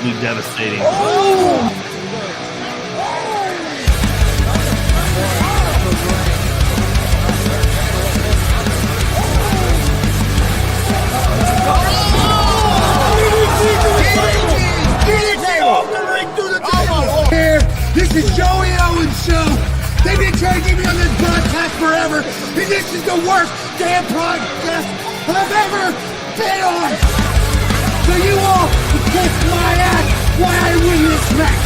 absolutely devastating. Oh! Here, this is Joey Owens' show. They've been trying to get me on this broadcast forever, and this is the worst damn broadcast I've ever been on. So you all can kiss my ass while I win this match.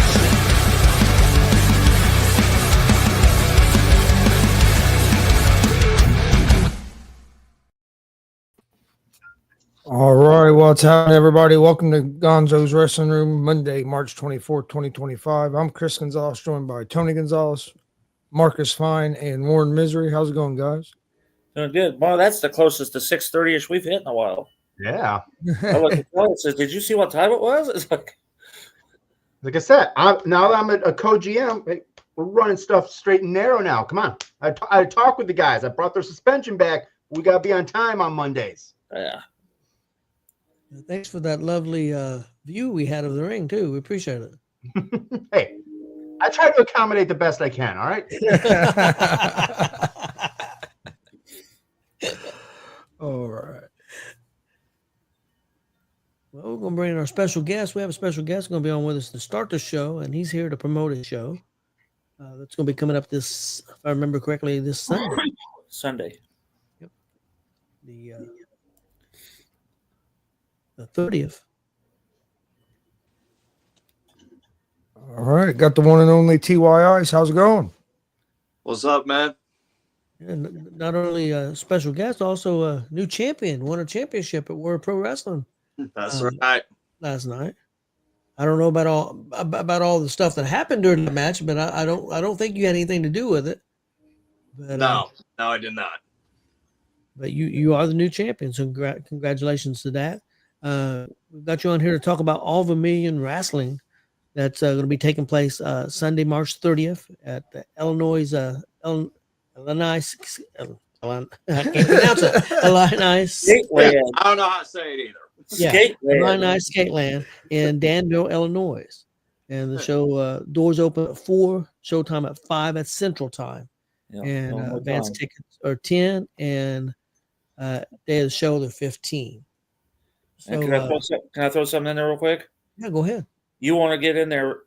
All right, well, it's happening, everybody. Welcome to Gonzo'S Wrestling Room, Monday, March 24th, 2025. I'm Chris Gonzalez, joined by Tony Gonzalez, Marcus Fine, and Warren Misery. How's it going, guys? Doing good. Well, that's the closest to 6:30-ish we've hit in a while. Yeah. I looked at it says, did you see what time it was? It's like I said, now that I'm a co-GM, we're running stuff straight and narrow now. Come on. I talked with the guys. I brought their suspension back. We got to be on time on Mondays. yeah. Thanks for that lovely view we had of the ring, too. We appreciate it. Hey, I try to accommodate the best I can, all right? All right. Well, we're going to bring in our special guest. We have a special guest going to be on with us to start the show, and he's here to promote his show. That's going to be coming up this, if I remember correctly, this Sunday. Sunday. Yep. The 30th. All right, got the one and only TYIs. How's it going? What's up, man? And not only a special guest, also a new champion, won a championship at World Pro Wrestling. That's right. Last night. I don't know about all the stuff that happened during the match, but I don't think you had anything to do with it. But, No, I did not. But you are the new champion, so congratulations to that. We've got you on here to talk about All of a Million Wrestling. That's going to be taking place Sunday, March 30th at the Illinois. I can't pronounce it. Illinois. I don't know how to say it either. Yeah, Illinois Skateland in Danville, Illinois. And the show doors open at 4, showtime at 5 at Central Time. Yeah, And advance tickets are 10, and day of the show they're 15. So, can I throw something in there real quick? Yeah, go ahead. You want to get in there.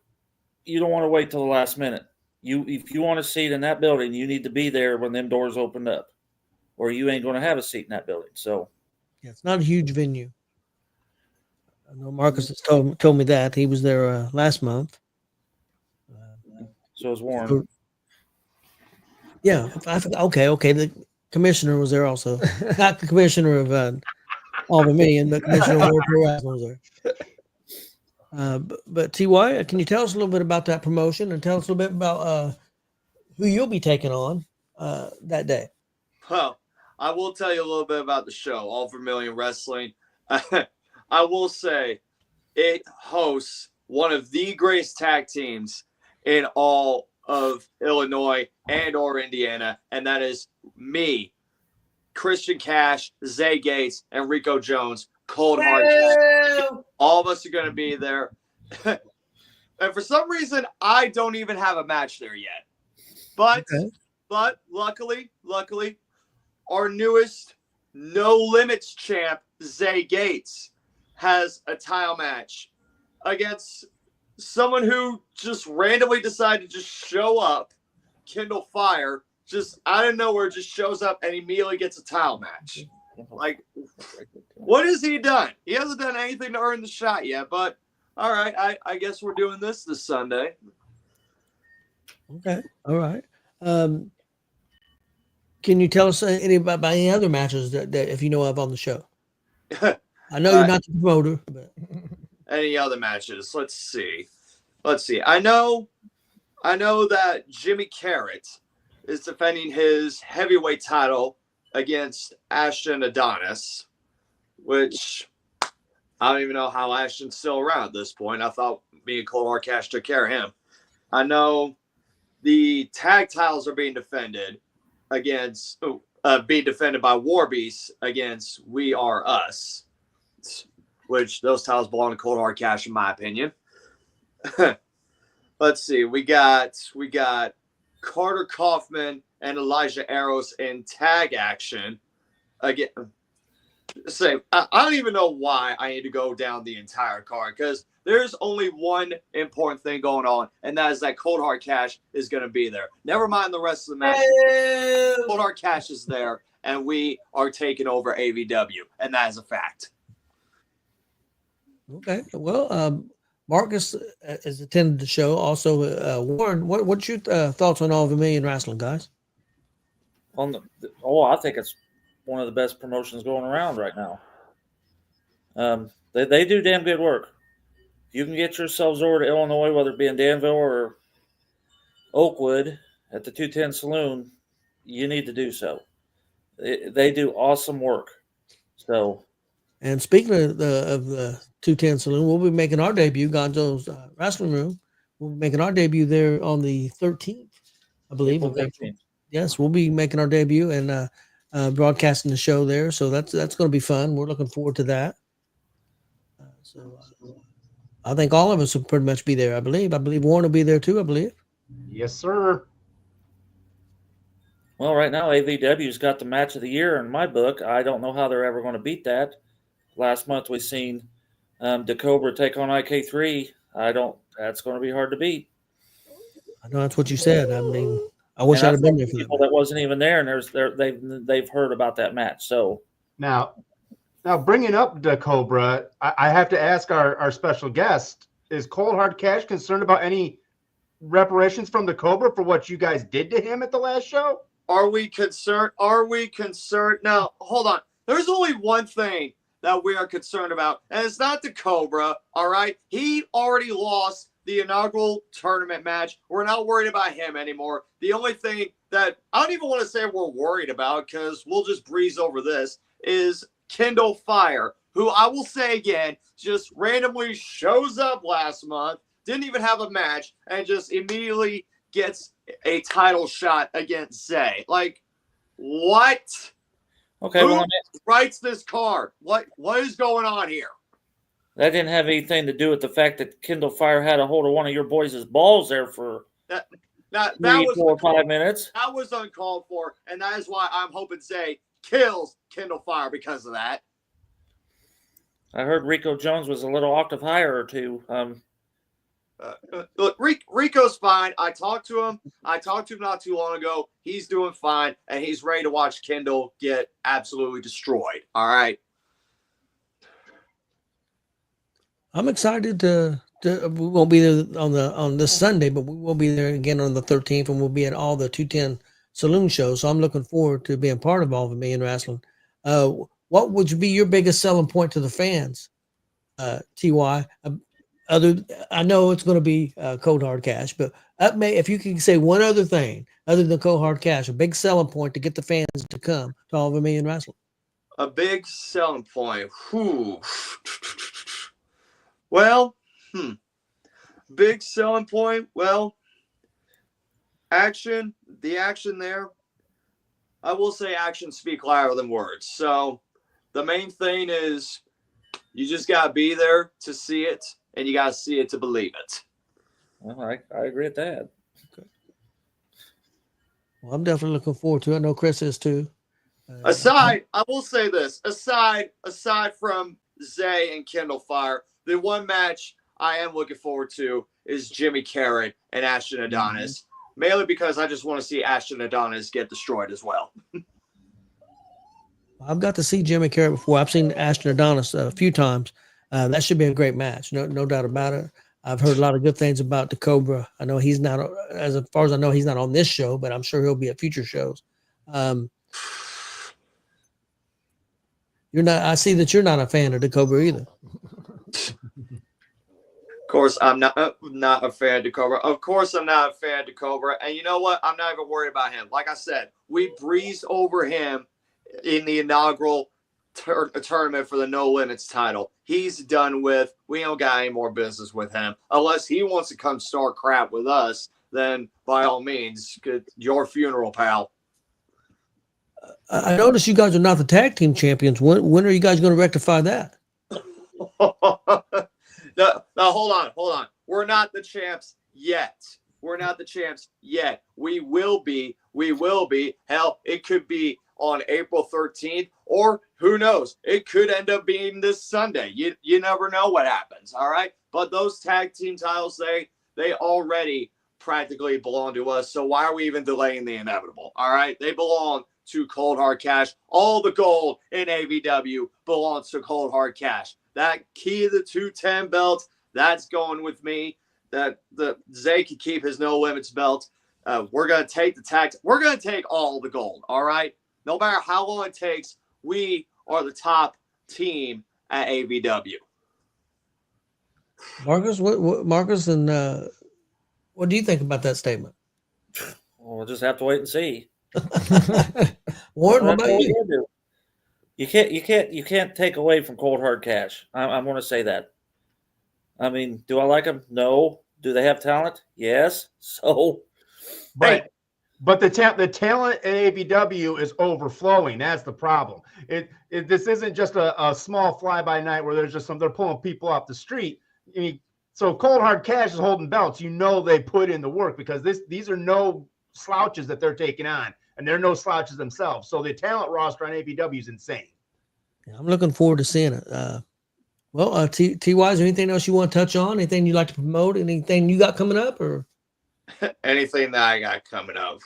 You don't want to wait till the last minute. If you want a seat in that building, you need to be there when them doors open up, or you ain't going to have a seat in that building. So, yeah, it's not a huge venue. I know Marcus has told me that. He was there last month. So is Warren. Yeah. Okay. The commissioner was there also. Not the commissioner of All of a Million, but commissioner of World Pro Wrestling was there. But TY, can you tell us a little bit about that promotion and tell us a little bit about who you'll be taking on that day? Well, I will tell you a little bit about the show, All for Million Wrestling. I will say it hosts one of the greatest tag teams in all of Illinois and or Indiana, and that is me, Christian Cash, Zay Gates, and Rico Jones, Cold Heart. All of us are going to be there. And for some reason, I don't even have a match there yet. But luckily, our newest No Limits champ, Zay Gates, has a title match against someone who just randomly decided to just show up, Kendall Fyre, just out of nowhere, just shows up and immediately gets a title match. Like, what has he done? He hasn't done anything to earn the shot yet, but all right, I guess we're doing this Sunday. Okay, all right. Can you tell us about any other matches that if you know of on the show? I know you're not the promoter, but any other matches? Let's see. I know that Jimmy Carrot is defending his heavyweight title against Ashton Adonis, which I don't even know how Ashton's still around at this point. I thought me and Cole Cash took care of him. I know the tag titles are being defended by War Beast against We Are Us, which those titles belong to Cold Hard Cash, in my opinion. let's see. We got Carter Kaufman and Elijah Arrows in tag action. Again, I don't even know why I need to go down the entire card, because there's only one important thing going on, and that is that Cold Hard Cash is going to be there. Never mind the rest of the match. Cold Hard Cash is there, and we are taking over AVW, and that is a fact. Okay. Well, Marcus has attended the show. Also, Warren, what's your thoughts on All of a Million Wrestling, guys? I think it's one of the best promotions going around right now. They do damn good work. You can get yourselves over to Illinois, whether it be in Danville or Oakwood at the 210 Saloon, you need to do so. They do awesome work. So, and speaking of the 210 Saloon, we'll be making our debut, Gonzo'S Wrestling Room. We'll be making our debut there on the 13th, I believe. April 13th. Yes, we'll be making our debut and broadcasting the show there. So that's going to be fun. We're looking forward to that. I think all of us will pretty much be there, I believe. I believe Warren will be there too, I believe. Yes, sir. Well, right now, AVW's got the match of the year in my book. I don't know how they're ever going to beat that. Last month, we seen DeCobra take on IK3. That's going to be hard to beat. I know that's what you said. I mean, I wish I'd have been there for people that wasn't even there, and they've heard about that match. So now bringing up DeCobra, I have to ask our special guest: is Cold Hard Cash concerned about any reparations from DeCobra for what you guys did to him at the last show? Are we concerned? Now, hold on. There's only one thing that we are concerned about, and it's not DeCobra. All right, he already lost the inaugural tournament match. We're not worried about him anymore. The only thing that I don't even want to say we're worried about, because we'll just breeze over this, is Kendall Fyre, who I will say again, just randomly shows up last month, didn't even have a match, and just immediately gets a title shot against Zay. Like, what? Okay, Who writes this card? What is going on here? That didn't have anything to do with the fact that Kendall Fyre had a hold of one of your boys' balls there for that 4 or 5 minutes. That was uncalled for, and that is why I'm hoping Zay kills Kendall Fyre because of that. I heard Rico Jones was a little octave higher or two. Look, Rico's fine. I talked to him not too long ago. He's doing fine, and he's ready to watch Kendall get absolutely destroyed. All right. I'm excited to we won't be there on this Sunday, but we will be there again on the 13th, and we'll be at all the 210 Saloon shows. So I'm looking forward to being part of All of a Million Wrestling. What would be your biggest selling point to the fans, TY? I know it's going to be Cold Hard Cash, but if you can say one other thing other than Cold Hard Cash, a big selling point to get the fans to come to All of a Million Wrestling. A big selling point. Well, big selling point. Well, the action there. I will say actions speak louder than words. So the main thing is you just got to be there to see it, and you got to see it to believe it. Well, I agree with that. Okay. Well, I'm definitely looking forward to it. I know Chris is too. I will say this. Aside from Zay and Kendall Fyre, the one match I am looking forward to is Jimmy Carrot and Ashton Adonis, mainly because I just want to see Ashton Adonis get destroyed as well. I've got to see Jimmy Carrot before. I've seen Ashton Adonis a few times. That should be a great match, no doubt about it. I've heard a lot of good things about DeCobra. I know he's not, as far as I know, he's not on this show, but I'm sure he'll be at future shows. I see that you're not a fan of DeCobra either. Of course, I'm not a fan of DeCobra. Of course, I'm not a fan of DeCobra. And you know what? I'm not even worried about him. Like I said, we breezed over him in the inaugural tournament for the No Limits title. He's done with. We don't got any more business with him. Unless he wants to come start crap with us, then by all means, your funeral, pal. I noticed you guys are not the tag team champions. When are you guys going to rectify that? No, hold on. We're not the champs yet. We're not the champs yet. We will be. Hell, it could be on April 13th, or who knows? It could end up being this Sunday. You never know what happens, all right? But those tag team titles, they already practically belong to us, so why are we even delaying the inevitable, all right? They belong to Cold Hard Cash. All the gold in AVW belongs to Cold Hard Cash. That key of the 210 belt, that's going with me. That the Zay can keep his No Limits belt. We're gonna take We're gonna take all the gold. All right. No matter how long it takes, we are the top team at AVW. Marcus, Marcus, and what do you think about that statement? Well, we'll just have to wait and see. Warren, what about you? You can't take away from Cold Hard Cash. I'm going to say that. I mean, do I like them? No. Do they have talent? Yes. So, But the talent at AVW is overflowing. That's the problem. This isn't just a small fly by night where there's just they're pulling people off the street. I mean, so Cold Hard Cash is holding belts. They put in the work because these are no slouches that they're taking on, and they're no slouches themselves. So the talent roster on AVW is insane. Yeah, I'm looking forward to seeing it. Well, TY, is there anything else you want to touch on? Anything you'd like to promote? Anything you got coming up, or anything that I got coming up?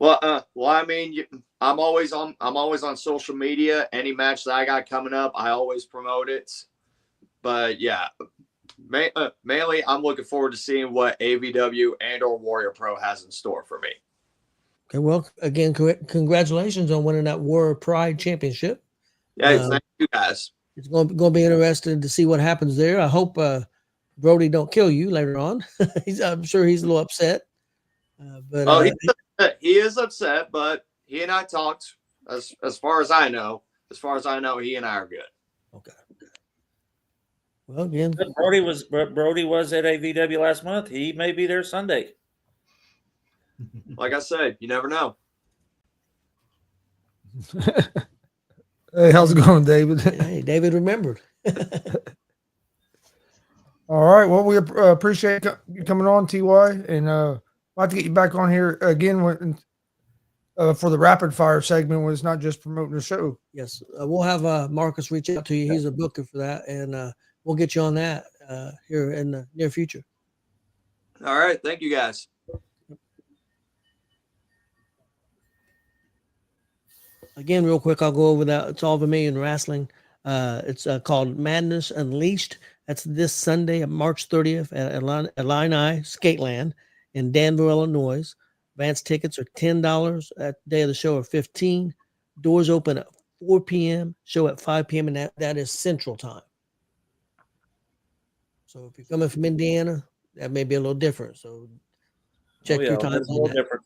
Well, I mean, I'm always on social media. Any match that I got coming up, I always promote it. But yeah, mainly I'm looking forward to seeing what AVW and or Warrior Pro has in store for me. Okay, well, again, congratulations on winning that Warrior Pride Championship. Yeah, thank you guys. It's going to be interesting to see what happens there. I hope Brody don't kill you later on. I'm sure he's a little upset. He is upset, but he and I talked. As far as I know, he and I are good. Okay. Well, again, Brody was at AVW last month. He may be there Sunday. Like I said, you never know. Hey, how's it going, David? Hey, David remembered. All right. Well, we appreciate you coming on, TY, and we'll have to get you back on here again for the rapid fire segment when it's not just promoting the show. Yes, we'll have Marcus reach out to you. He's a booker for that, and we'll get you on that here in the near future. All right. Thank you, guys. Again, real quick, I'll go over that. It's all of me in wrestling. It's called Madness Unleashed. That's this Sunday, March 30th at Illini Skateland in Danville, Illinois. Advance tickets are $10. At the day of the show are $15. Doors open at 4 p.m. Show at 5 p.m. and that is Central Time. So if you're coming from Indiana, that may be a little different. So check your time. That's a little different.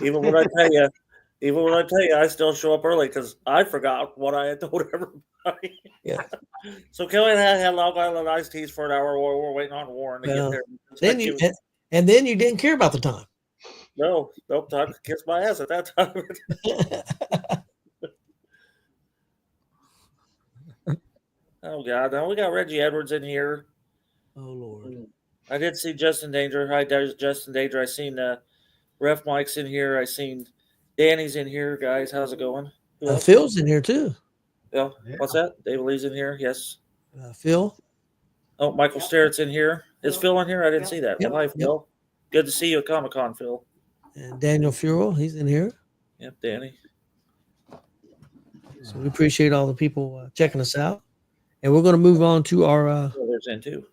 Even when I tell you, I still show up early because I forgot what I had told everybody. Yeah. So Kelly had Long Island iced teas for an hour while we're waiting on Warren to get there. Then you didn't care about the time. Nope. Time to kiss my ass at that time. Oh God! Now we got Reggie Edwards in here. Oh Lord! I did see Justin Danger. Hi, Justin Danger. I seen Ref Mike's in here. I seen Danny's in here. Guys, how's it going? Phil's in here too. Yeah. What's that? David Lee's in here. Yes. Phil. Oh, Michael Starrett's in here. Is Phil in here? I didn't see that. Yep. Well, hi, Phil. Good to see you at Comic-Con, Phil. And Daniel Furel, he's in here. Yep, Danny. So we appreciate all the people checking us out. And we're going to move on to our there's in too.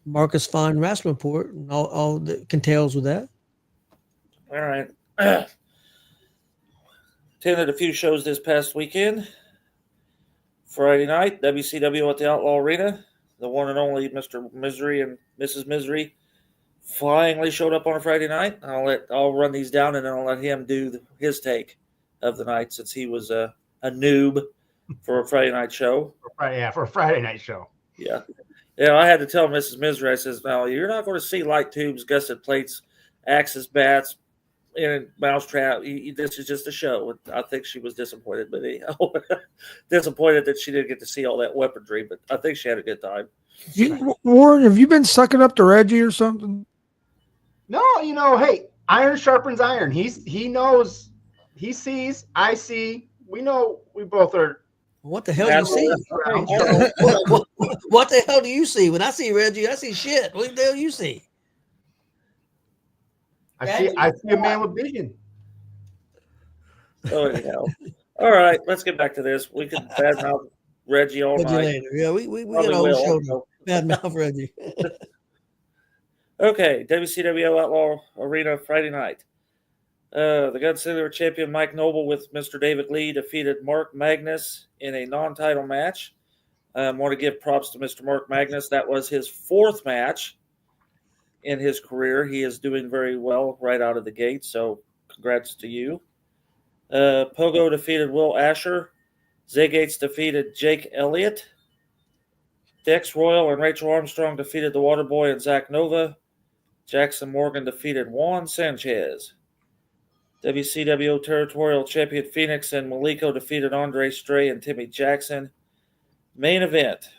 Marcus Fine Wrestling Report and all that entails with that. All right. Attended a few shows this past weekend. Friday night, WCWO at the Outlaw Arena. The one and only Mr. Misery and Mrs. Misery flyingly showed up on a Friday night. I'll run these down and then I'll let him do his take of the night since he was a noob for a Friday night show. For a Friday night show. Yeah. Yeah, I had to tell Mrs. Misery, I says, no, you're not going to see light tubes, gusset plates, axes, bats, in Mousetrap. This is just a show. I think she was disappointed, but anyhow, disappointed that she didn't get to see all that weaponry. But I think she had a good time. Warren, have you been sucking up to Reggie or something? No, hey, iron sharpens iron. He knows, he sees, I see. We know we both are. What the hell do you see? What the hell do you see? When I see Reggie, I see shit. What the hell do you see? I see a man with vision. Oh, anyhow. All right, let's get back to this. We could badmouth Reggie all Reggie night. later. Yeah, we Probably got a whole will. show. Bad mouth Reggie. Okay, WCWO Outlaw Arena Friday night. The Gunslinger champion Mike Noble with Mr. David Lee defeated Mark Magnus in a non-title match. I want to give props to Mr. Mark Magnus. That was his 4th match in his career. He is doing very well right out of the gate, so congrats to you. Pogo defeated Will Asher. Zay Gates defeated Jake Elliott. Dex Royal and Rachel Armstrong defeated the Waterboy and Zach Nova. Jackson Morgan defeated Juan Sanchez. WCWO Territorial Champion Phoenix and Maliko defeated Andre Stray and Timmy Jackson. Main event.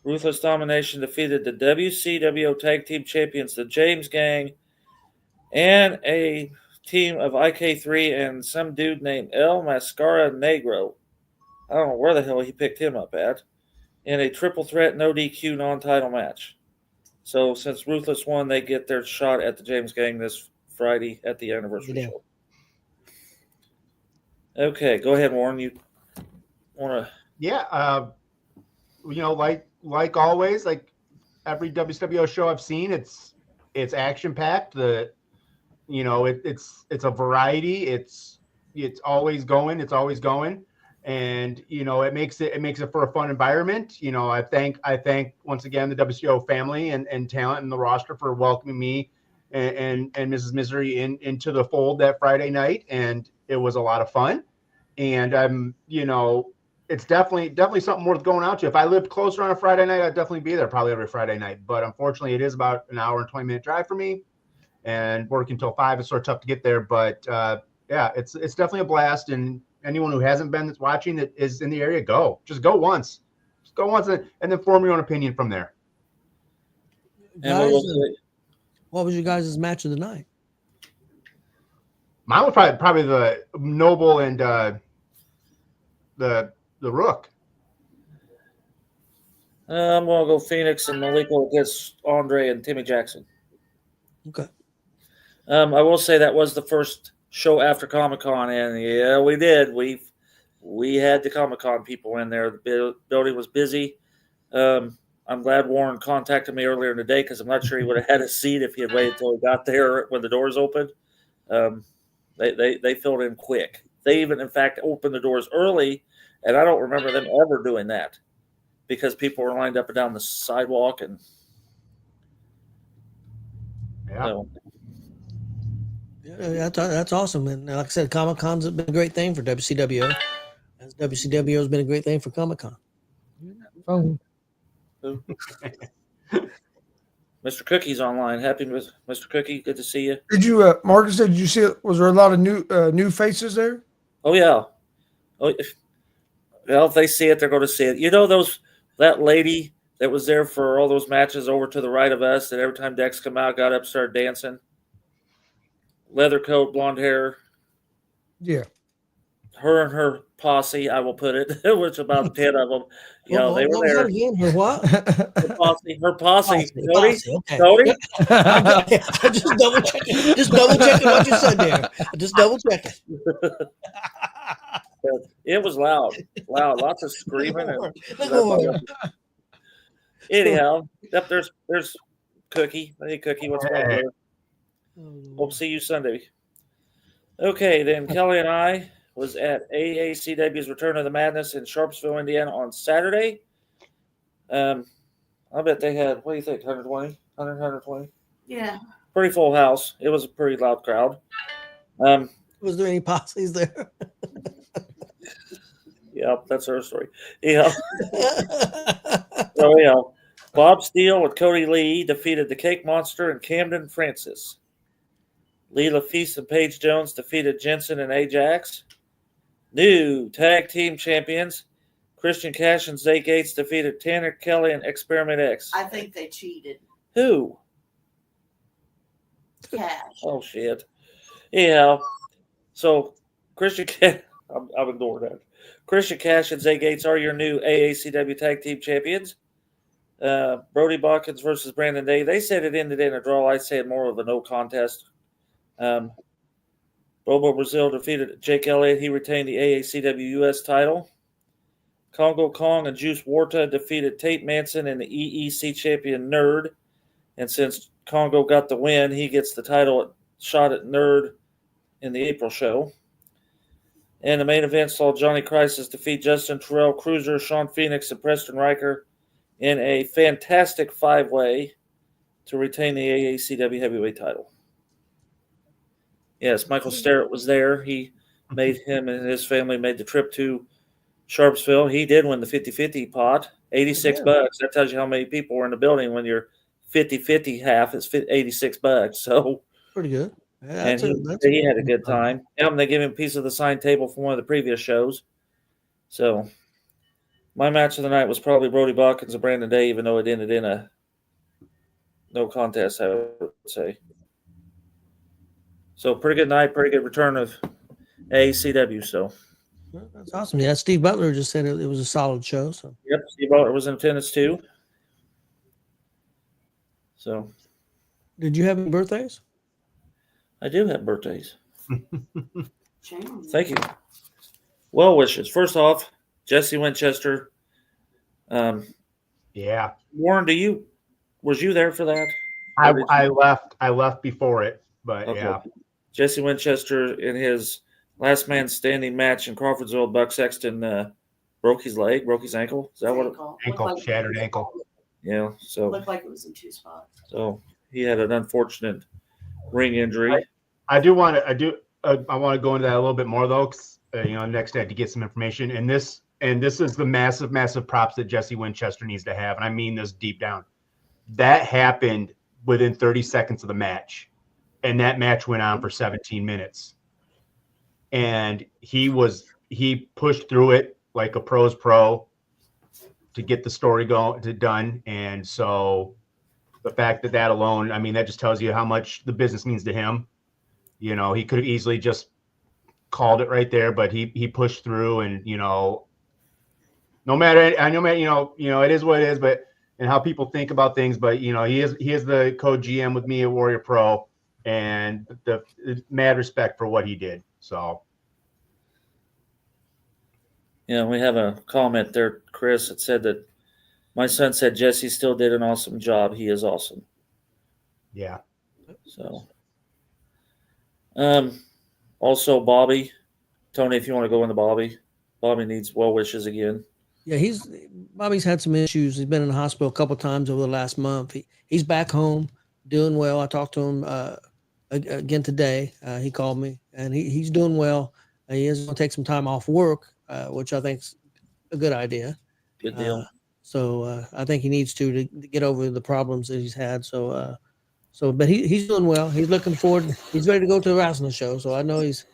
Ruthless Domination defeated the WCWO Tag Team Champions, the James Gang, and a team of IK3 and some dude named El Mascara Negro. I don't know where the hell he picked him up at. In a triple threat, no DQ, non-title match. So since Ruthless won, they get their shot at the James Gang this Friday at the anniversary show. Okay, go ahead, Warren. You want to? Yeah, like always, like every WCWO show I've seen, it's action packed. It's a variety. It's always going. It's always going. And it makes it for a fun environment. I thank once again the WCO family and talent and the roster for welcoming me and Mrs. Misery into the fold that Friday night, and it was a lot of fun. And it's definitely something worth going out to. If I lived closer on a Friday night, I'd definitely be there probably every Friday night. But unfortunately, it is about an hour and 20-minute drive for me, and working until 5 is sort of tough to get there. But yeah, it's definitely a blast. And anyone who hasn't been that's watching that is in the area, just go once. Just go once and then form your own opinion from there. Guys, what was your guys' match of the night? Mine was probably the Noble and the Rook. I'm going to go Phoenix and Maliko against Andre and Timmy Jackson. Okay. I will say that was the first show after Comic-Con, and yeah, we did. We had the Comic-Con people in there. The building was busy. I'm glad Warren contacted me earlier in the day because I'm not sure he would have had a seat if he had waited until he got there when the doors opened. They filled in quick. They even, in fact, opened the doors early, and I don't remember them ever doing that because people were lined up and down the sidewalk. And yeah. Yeah, that's awesome. And like I said, Comic-Con's been a great thing for WCWO. As WCWO has been a great thing for Comic-Con. Mr. Cookie's online. Happy with Mr. Cookie. Good to see you. Did you, Marcus? Did you see it? Was there a lot of new faces there? Oh yeah. Oh, if they see it, they're going to see it. That lady that was there for all those matches over to the right of us, that every time Dex come out, got up, started dancing. Leather coat, blonde hair. Yeah. Her and her posse, I will put it, which about 10 of them. They were there. Her what? Her posse. Cody? Okay. Cody? Just double checking. Just double checking what you said there. Just double checking. It was loud. Lots of screaming. Anyhow, yep, there's Cookie. Hey, Cookie, what's going on? We'll see you Sunday. Okay, then Kelly and I was at AACW's Return of the Madness in Sharpsville, Indiana on Saturday. I bet they had, what do you think, 120? 120? Yeah. Pretty full house. It was a pretty loud crowd. Was there any posses there? Yeah, that's her story. Yeah. So, Bob Steele and Cody Lee defeated the Cake Monster and Camden Francis. Leela Feast and Paige Jones defeated Jensen and Ajax. New tag team champions. Christian Cash and Zay Gates defeated Tanner Kelly and Experiment X. I think they cheated. Who? Cash. Oh, shit. Yeah. So, Christian Cash, I'm ignoring that. Christian Cash and Zay Gates are your new AACW tag team champions. Brody Botkins versus Brandon Day. They said it ended in a draw. I say more of a no contest. Bobo Brazil defeated Jake Elliott. He retained the AACW US title. Congo Kong and Juice Warta defeated Tate Manson and the EEC champion Nerd. And since Congo got the win, he gets the title shot at Nerd in the April show. And the main event saw Johnny Crisis defeat Justin Terrell, Cruiser, Sean Phoenix, and Preston Riker in a fantastic 5-way to retain the AACW heavyweight title. Yes, Michael Starrett was there. Him and his family made the trip to Sharpsville. He did win the 50-50 pot, $86. That tells you how many people were in the building when you're 50-50 half. It's $86. So Pretty good. and he had a good time. And they gave him a piece of the signed table from one of the previous shows. So my match of the night was probably Brody Botkins and Brandon Day, even though it ended in a no contest, I would say. So pretty good night, pretty good return of AACW. So That's awesome. Yeah, Steve Butler just said it was a solid show. So yep, Steve Butler was in attendance too. So did you have any birthdays? I do have birthdays. James. Thank you. Well wishes. First off, Jesse Winchester. Yeah. Warren, was you there for that? I left before it, but Okay. yeah. Jesse Winchester in his last man standing match in Crawfordsville, Buck Sexton broke his ankle. Is that what? Shattered ankle. Yeah. So Looked like it was in 2 spots. So he had an unfortunate ring injury. I want to go into that a little bit more though, because next I had to get some information, and this is the massive props that Jesse Winchester needs to have, and I mean this deep down. That happened within 30 seconds of the match, and that match went on for 17 minutes, and he pushed through it like a pro's pro to get the story done, and so the fact that alone, I mean, that just tells you how much the business means to him. He could have easily just called it right there, but he pushed through, and no matter it is what it is, but and how people think about things, but he is the co-GM with me at Warrior Pro, and the mad respect for what he did. So Yeah, we have a comment there, Chris. It said that my son said Jesse still did an awesome job. He is awesome. yeah. So, also Bobby, Tony, if you want to go into Bobby needs well wishes again. Yeah, Bobby's had some issues. He's been in the hospital a couple of times over the last month. He's back home, doing well. I talked to him again today. He called me, and he's doing well. He is going to take some time off work, which I think's a good idea. Good deal. So I think he needs to get over the problems that he's had. But he's doing well. He's looking forward. He's ready to go to the wrestling show. So I know he's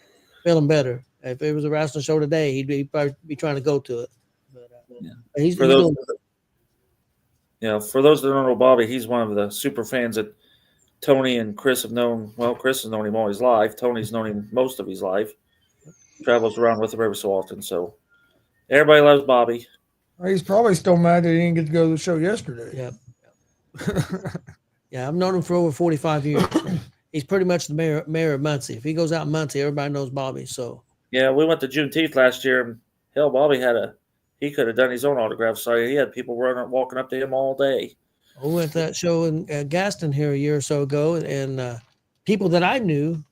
feeling better. If it was a wrestling show today, he'd probably be trying to go to it. But he's for those that don't know Bobby, he's one of the super fans that Tony and Chris have known. Well, Chris has known him all his life. Tony's known him most of his life. Travels around with him every so often. So everybody loves Bobby. He's probably still mad that he didn't get to go to the show yesterday. Yeah. Yeah, I've known him for over 45 years. He's pretty much the mayor of Muncie. If he goes out in Muncie, everybody knows Bobby. So yeah, we went to Juneteenth last year, and hell, Bobby he could have done his own autograph. So he had people walking up to him all day. we went to that show in Gaston here a year or so ago, and people that I knew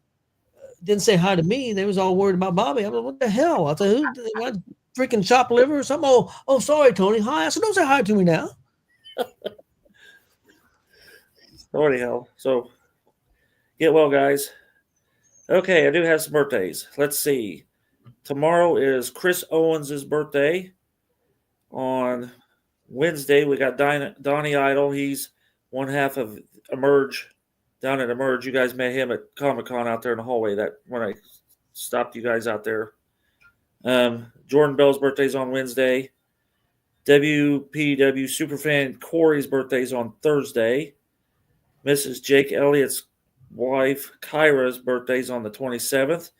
didn't say hi to me. They was all worried about Bobby. I was like, what the hell? I said, what, freaking chopped liver or something? Oh, sorry, Tony. Hi. I said, don't say hi to me now. So anyhow, so get well, guys. Okay, I do have some birthdays. Let's see. Tomorrow is Chris Owens' birthday. On Wednesday, we got Donnie Idol. He's one half of Emerge down at Emerge. You guys met him at Comic-Con out there in the hallway that when I stopped you guys out there. Jordan Bell's birthday's on Wednesday. WPW Superfan Corey's birthday's on Thursday. Mrs. Jake Elliott's wife Kyra's birthday's on the 27th.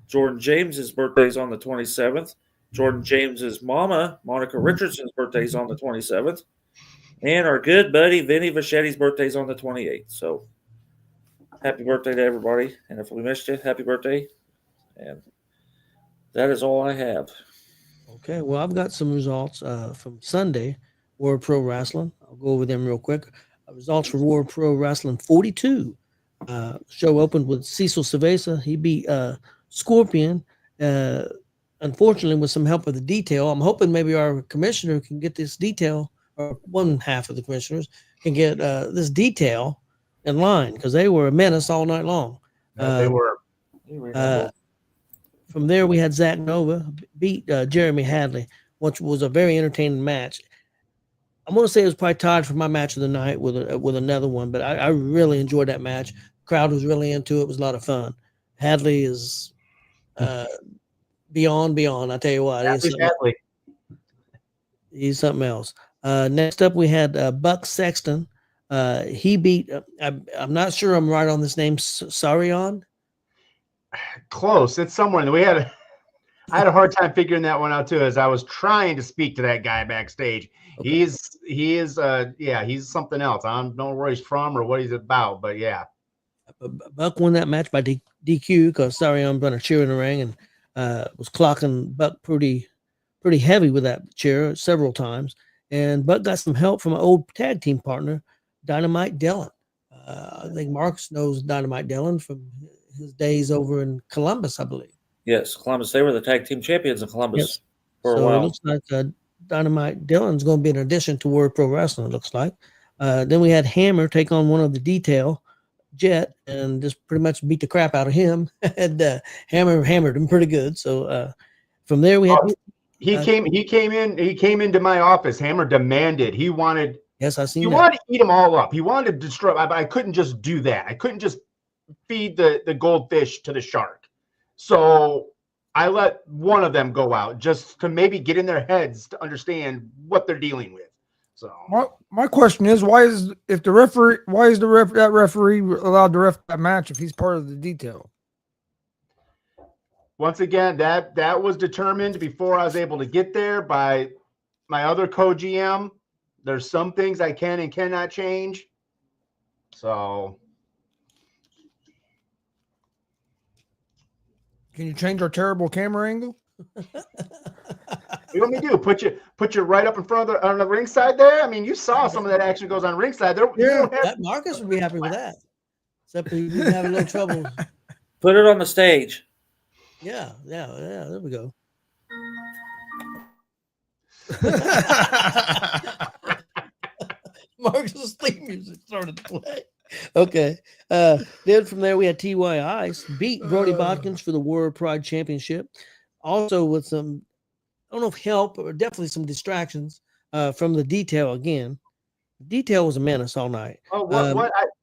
Jordan James's birthday's on the 27th. Jordan James's mama, Monica Richardson's birthday's on the 27th. And our good buddy Vinny Vachetti's birthday's on the 28th. So happy birthday to everybody. And if we missed you, happy birthday. And that is all I have. Okay, well, I've got some results from Sunday, World Pro Wrestling. I'll go over them real quick. Results for World Pro Wrestling 42. Show opened with Cecil Cerveza. He beat Scorpion. Unfortunately, with some help with the detail, I'm hoping maybe our commissioner can get this detail, or one half of the commissioners can get this detail in line, because they were a menace all night long. They were. From there, we had Zach Nova beat Jeremy Hadley, which was a very entertaining match. I'm going to say it was probably tied for my match of the night with another one, but I really enjoyed that match. Crowd was really into it. It was a lot of fun. Hadley is beyond. I tell you what, he's something else. Next up, we had Buck Sexton. He beat. I'm not sure I'm right on this name. Sarion. Close. It's somewhere. I had a hard time figuring that one out too, as I was trying to speak to that guy backstage. Okay. He's something else. I don't know where he's from or what he's about, but yeah. Buck won that match by DQ because Sarion brought a chair in the ring and was clocking Buck pretty heavy with that chair several times. And Buck got some help from an old tag team partner, Dynamite Dillon. I think Marcus knows Dynamite Dillon from his days over in Columbus, I believe. Yes, Columbus. They were the tag team champions in Columbus for a while. It looks like Dynamite Dillon's going to be an addition to World Pro Wrestling, it looks like. Then we had Hammer take on one of the Detail, Jet, and just pretty much beat the crap out of him. And Hammer hammered him pretty good. So from there we had he came into my office. Hammer demanded. He wanted to eat them all up. He wanted to destroy. But I couldn't just do that. I couldn't just feed the goldfish to the shark. So I let one of them go out just to maybe get in their heads to understand what they're dealing with. So my question is, why is that referee allowed to ref that match if he's part of the Detail? Once again, that was determined before I was able to get there by my other co-GM. There's some things I can and cannot change. So can you change our terrible camera angle? What do you want me to do? Put you right up in front of on the ringside there? I mean, you saw some of that action goes on ringside. That Marcus would be happy with that. Except he'd have a little trouble. Put it on the stage. Yeah. There we go. Marcus' theme music started to play. Okay. Then from there we had T.Y. Ice beat Brody Bodkins for the World Pride Championship. Also with some, I don't know if help or definitely some distractions from the Detail again. Detail was a menace all night. Oh,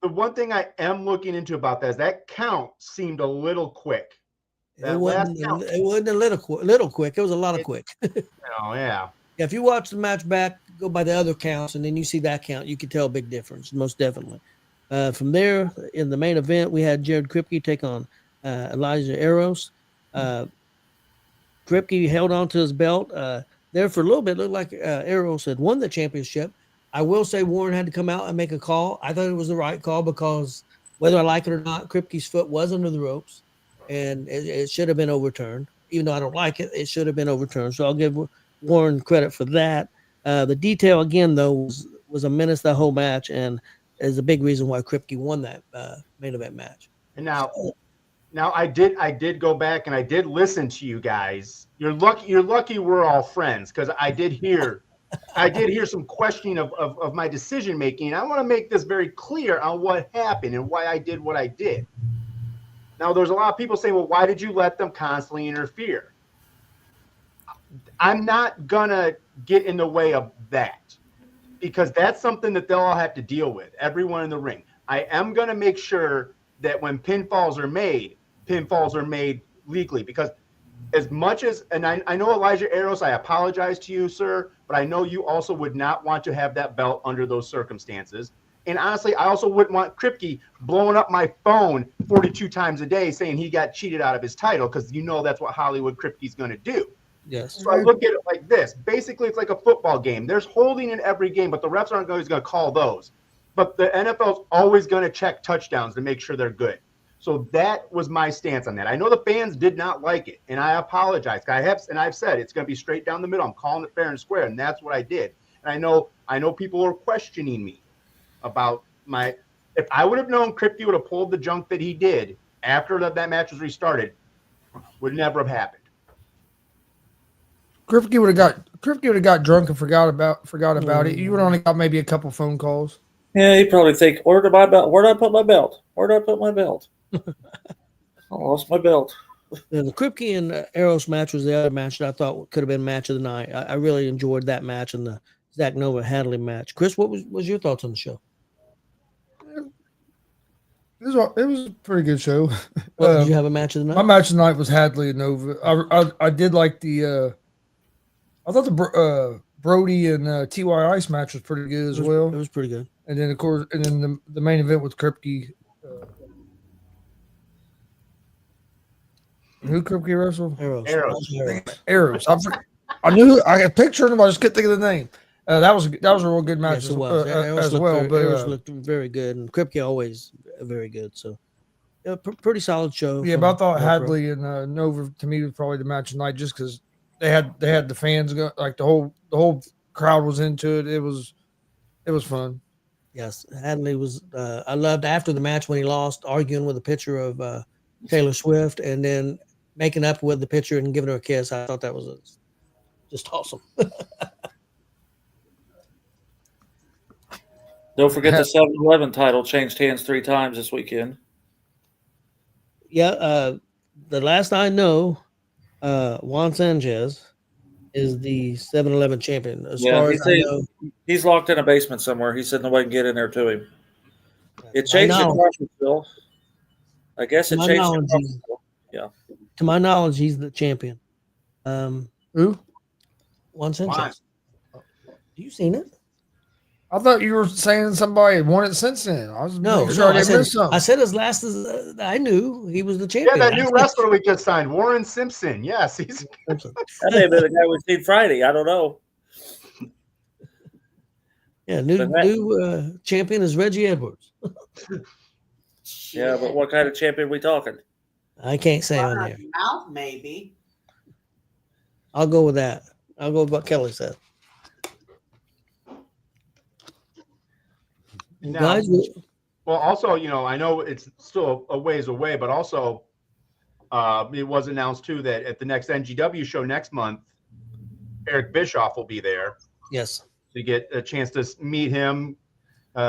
the one thing I am looking into about that is that count seemed a little quick. It wasn't a little quick. It was a lot of quick. Oh, yeah. Yeah, if you watch the match back, go by the other counts, and then you see that count, you can tell a big difference, most definitely. From there, in the main event, we had Jared Kripke take on Elijah Eros. Kripke held on to his belt. There for a little bit, looked like Eros had won the championship. I will say Warren had to come out and make a call. I thought it was the right call because whether I like it or not, Kripke's foot was under the ropes, and it should have been overturned. Even though I don't like it, it should have been overturned. So I'll give Warren credit for that. The Detail, again, though, was a menace the whole match, and is a big reason why Kripke won that main event match. And now I did go back and I did listen to you guys. You're lucky we're all friends, because I did hear some questioning of my decision making. I want to make this very clear on what happened and why I did what I did. Now, there's a lot of people saying, well, why did you let them constantly interfere? I'm not gonna get in the way of that, because that's something that they'll all have to deal with, everyone in the ring. I am going to make sure that when pinfalls are made legally, because as much as, and I know Elijah Eros, I apologize to you, sir, but I know you also would not want to have that belt under those circumstances. And honestly, I also wouldn't want Kripke blowing up my phone 42 times a day saying he got cheated out of his title, because you know that's what Hollywood Kripke's going to do. Yes. So I look at it like this. Basically, it's like a football game. There's holding in every game, but the refs aren't always going to call those. But the NFL's always going to check touchdowns to make sure they're good. So that was my stance on that. I know the fans did not like it, and I apologize. I've said it's going to be straight down the middle. I'm calling it fair and square, and that's what I did. And I know people are questioning me about my. If I would have known Kripke would have pulled the junk that he did after that match was restarted, would never have happened. Kripke would have got drunk and forgot about it. You would only got maybe a couple phone calls. Yeah, he'd probably think, where did I put my belt? Where did I put my belt? I lost my belt. Yeah, the Kripke and Eros match was the other match that I thought could have been match of the night. I really enjoyed that match and the Zach Nova Hadley match. Chris, what was your thoughts on the show? It was a pretty good show. Did you have a match of the night? My match of the night was Hadley and Nova. I did like the. I thought the Brody and T.Y. Ice match was pretty good as well. It was pretty good. And then, of course, the main event with Kripke. Who Kripke wrestled? Eros. I knew I had pictured him. I just couldn't think of the name. That was a real good match Yes, it was. as well. Eros looked very good, and Kripke always very good. So, pretty solid show. Yeah, but I thought Hadley and Nova to me was probably the match of the night, just because they had the fans go, like the whole crowd was into it. It was fun. Yes, Hadley was. I loved after the match when he lost, arguing with a picture of Taylor Swift, and then making up with the picture and giving her a kiss. I thought that was just awesome. Don't forget the 7-Eleven title changed hands 3 times this weekend. Yeah, the last I know, Juan Sanchez is the 7-Eleven champion. As far as I know, he's locked in a basement somewhere. He said nobody can get in there to him. It changed in Crawfordsville. I guess it changed in Crawfordsville. Yeah. To my knowledge, he's the champion. Who? Juan Sanchez. Do you seen it? I thought you were saying somebody had won it since then. I was I said as last as I knew, he was the champion. Yeah, that new wrestler we just signed, Warren Simpson. Yes, he's. That may have been the guy we seen Friday. I don't know. Yeah, new champion is Reggie Edwards. Yeah, but what kind of champion we talking? I can't say on there. Mouth, maybe. I'll go with that. I'll go with what Kelly said. Now, Guys, well, also, I know it's still a ways away, but also it was announced too that at the next NGW show next month, Eric Bischoff will be there. yes. To get a chance to meet him,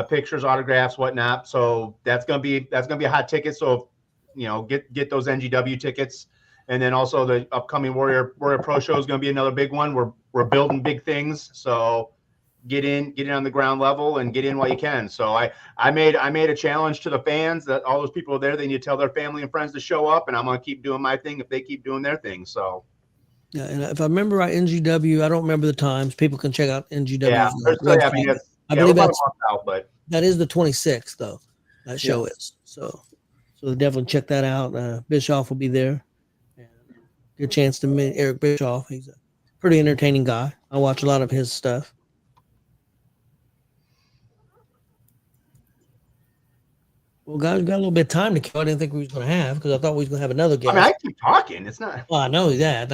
pictures, autographs, whatnot. So that's gonna be a hot ticket. So get those NGW tickets, and then also the upcoming Warrior Pro show is gonna be another big one. We're building big things, so get in on the ground level and get in while you can. So I made a challenge to the fans that all those people are there. They need to tell their family and friends to show up, and I'm gonna keep doing my thing if they keep doing their thing. So. Yeah, and if I remember right, NGW, I don't remember the times. People can check out NGW. Yeah, I believe that's out, but that is the 26th, though. That show is. So definitely check that out. Bischoff will be there. Good chance to meet Eric Bischoff. He's a pretty entertaining guy. I watch a lot of his stuff. Well, guys, we got a little bit of time to kill. I didn't think we was going to have because I thought we was going to have another guest. I keep talking. It's not. Well, I know that.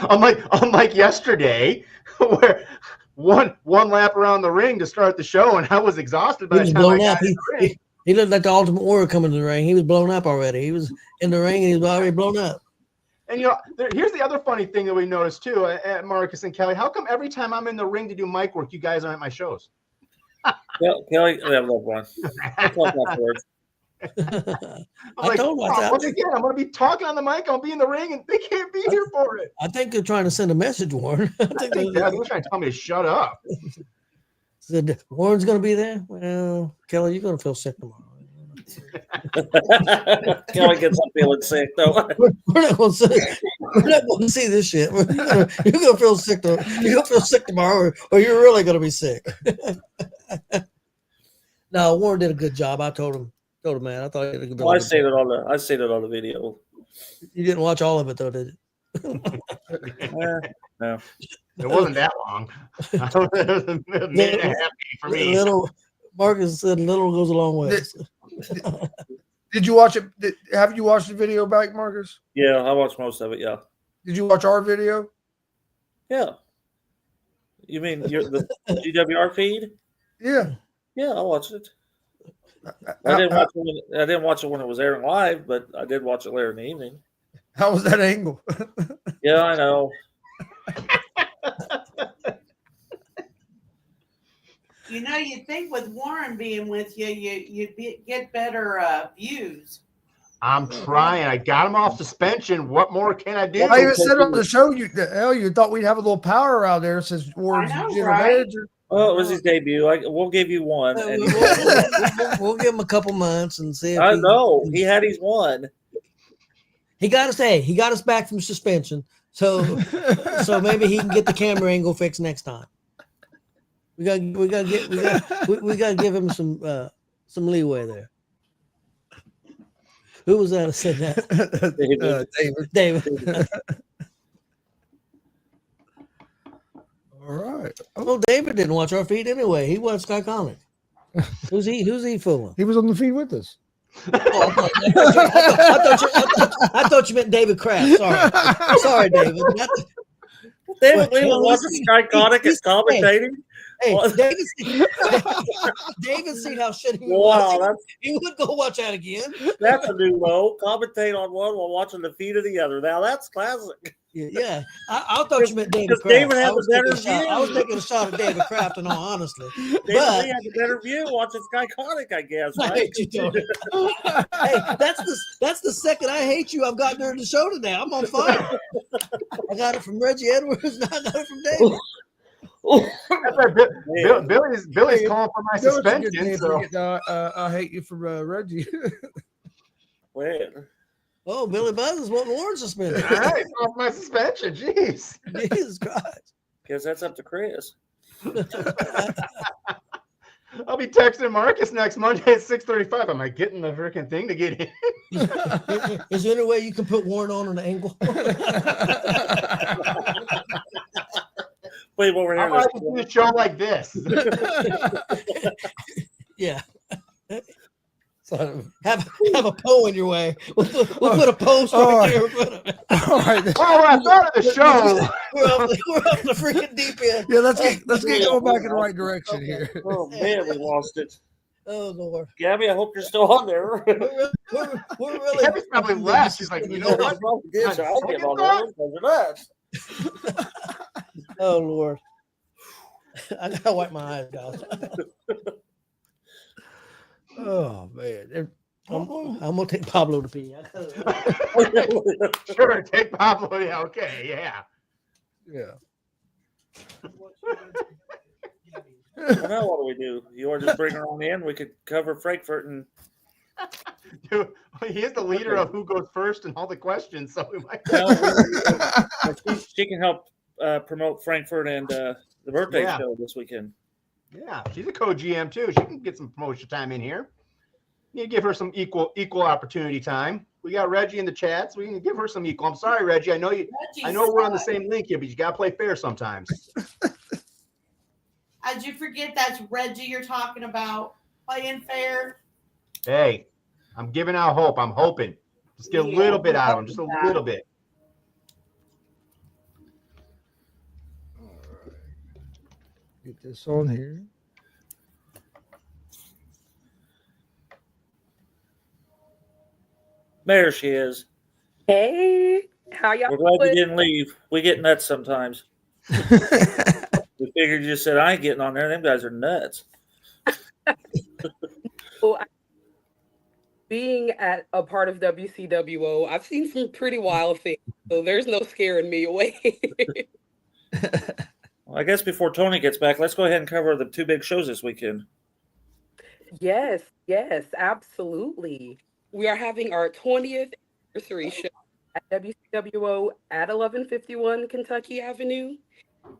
Unlike yesterday, where one lap around the ring to start the show, and I was exhausted by the time I got in the ring. He looked like the Ultimate Warrior coming to the ring. He was blown up already. He was in the ring and he was already blown up. And here's the other funny thing that we noticed too, at Marcus and Kelly. How come every time I'm in the ring to do mic work, you guys aren't at my shows? Kelly, I love one. I told him I'm going to be talking on the mic. I'll be in the ring, and they can't be here for it. I think they're trying to send a message, Warren. I think they're trying to tell me to shut up. Said Warren's going to be there. Well, Kelly, you're going to feel sick tomorrow. Kelly gets up feeling sick though. We're not going to see this shit. You're going to feel sick. You're going to feel sick tomorrow, or you're really going to be sick. No, Warren did a good job. I told him, man. I thought he did a good job. I seen it on the video. You didn't watch all of it though, did you? No. It wasn't that long. It was a minute and a half for me. Little Marcus said, "Little goes a long way." Did you watch it? Have you watched the video back, Marcus? Yeah, I watched most of it. Yeah. Did you watch our video? Yeah. You mean the GWR feed? Yeah. Yeah, I watched it. I didn't watch it when it was airing live, but I did watch it later in the evening. How was that angle? Yeah, I know. You know, you'd think with Warren being with you, you'd get better views. I'm trying. I got him off suspension. What more can I do? I even said on the show, you thought we'd have a little power out there since Warren's general manager. Oh, it was his debut. We'll give you one. And We'll give him a couple months and see. If I know he had his one. He got us back from suspension, so maybe he can get the camera angle fixed next time. We gotta give him some leeway there. Who was that who said that? David. All right. Well, David didn't watch our feed anyway. He watched Iconic. Who's he fooling? He was on the feed with us. Oh, I thought you meant David Kraft. Sorry, David. David Lee was watching Iconic and commentating. Hey, David seen how shitty he Wow, was. He would go watch that again. That's a new low. Commentate on one while watching the feed of the other. Now that's classic. Yeah. I thought you meant David Kraft. David had the better view. I was taking a shot at David Kraft, in all honesty. David Lee had the better view watching Iconic, I guess. I Right? hate you, Tony. Hey, that's the second I hate you I've got during the show today. I'm on fire. I got it from Reggie Edwards, and I got it from David. That's right. Billy's calling for my suspension. So. I hate you for Reggie. Wait. Oh, Billy Buzz is wanting Warren suspended. All right, off my suspension. Jeez. Jesus Christ. Guess that's up to Chris. I'll be texting Marcus next Monday at 6:35. Am I getting the freaking thing to get in? Is there any way you can put Warren on an angle? Wait, what we're I like to do a show like this. Yeah. Have a pole in your way. We'll put a post right there. All right. Oh, I thought of the show. We're up the freaking deep end. Yeah, let's get going back in the right direction here. Oh man, we lost it. Oh Lord, Gabby, I hope you're still on there. we're really. Gabby's probably left. She's like, you know what? I'll get on there because of that. Oh Lord, I gotta wipe my eyes, guys. Oh man. I'm gonna take Pablo to pee. Sure, take Pablo. Yeah, okay, yeah. Yeah. Well, now what do we do? You want to just bring her on in? We could cover Frankfurt and. Dude, he is the leader of who goes first and all the questions, so we might. She can help promote Frankfurt and the birthday show this weekend. Yeah, she's a co-GM too. She can get some promotion time in here. You give her some equal opportunity time. We got Reggie in the chats. We can give her some equal. I'm sorry, Reggie. I know we're on the same link here, but you gotta play fair sometimes. Did you forget that's Reggie you're talking about playing fair? Hey, I'm giving out hope. I'm hoping. Just get a little bit out of him. Just a little bit. Get this on here. There she is. Hey, how y'all We're glad doing? you didn't leave. We get nuts sometimes. We figured you just said, I ain't getting on there. Them guys are nuts. Well, being at a part of WCWO, I've seen some pretty wild things, so there's no scaring me away. I guess before Tony gets back, let's go ahead and cover the two big shows this weekend. Yes, absolutely. We are having our 20th anniversary show at WCWO at 1151 Kentucky Avenue.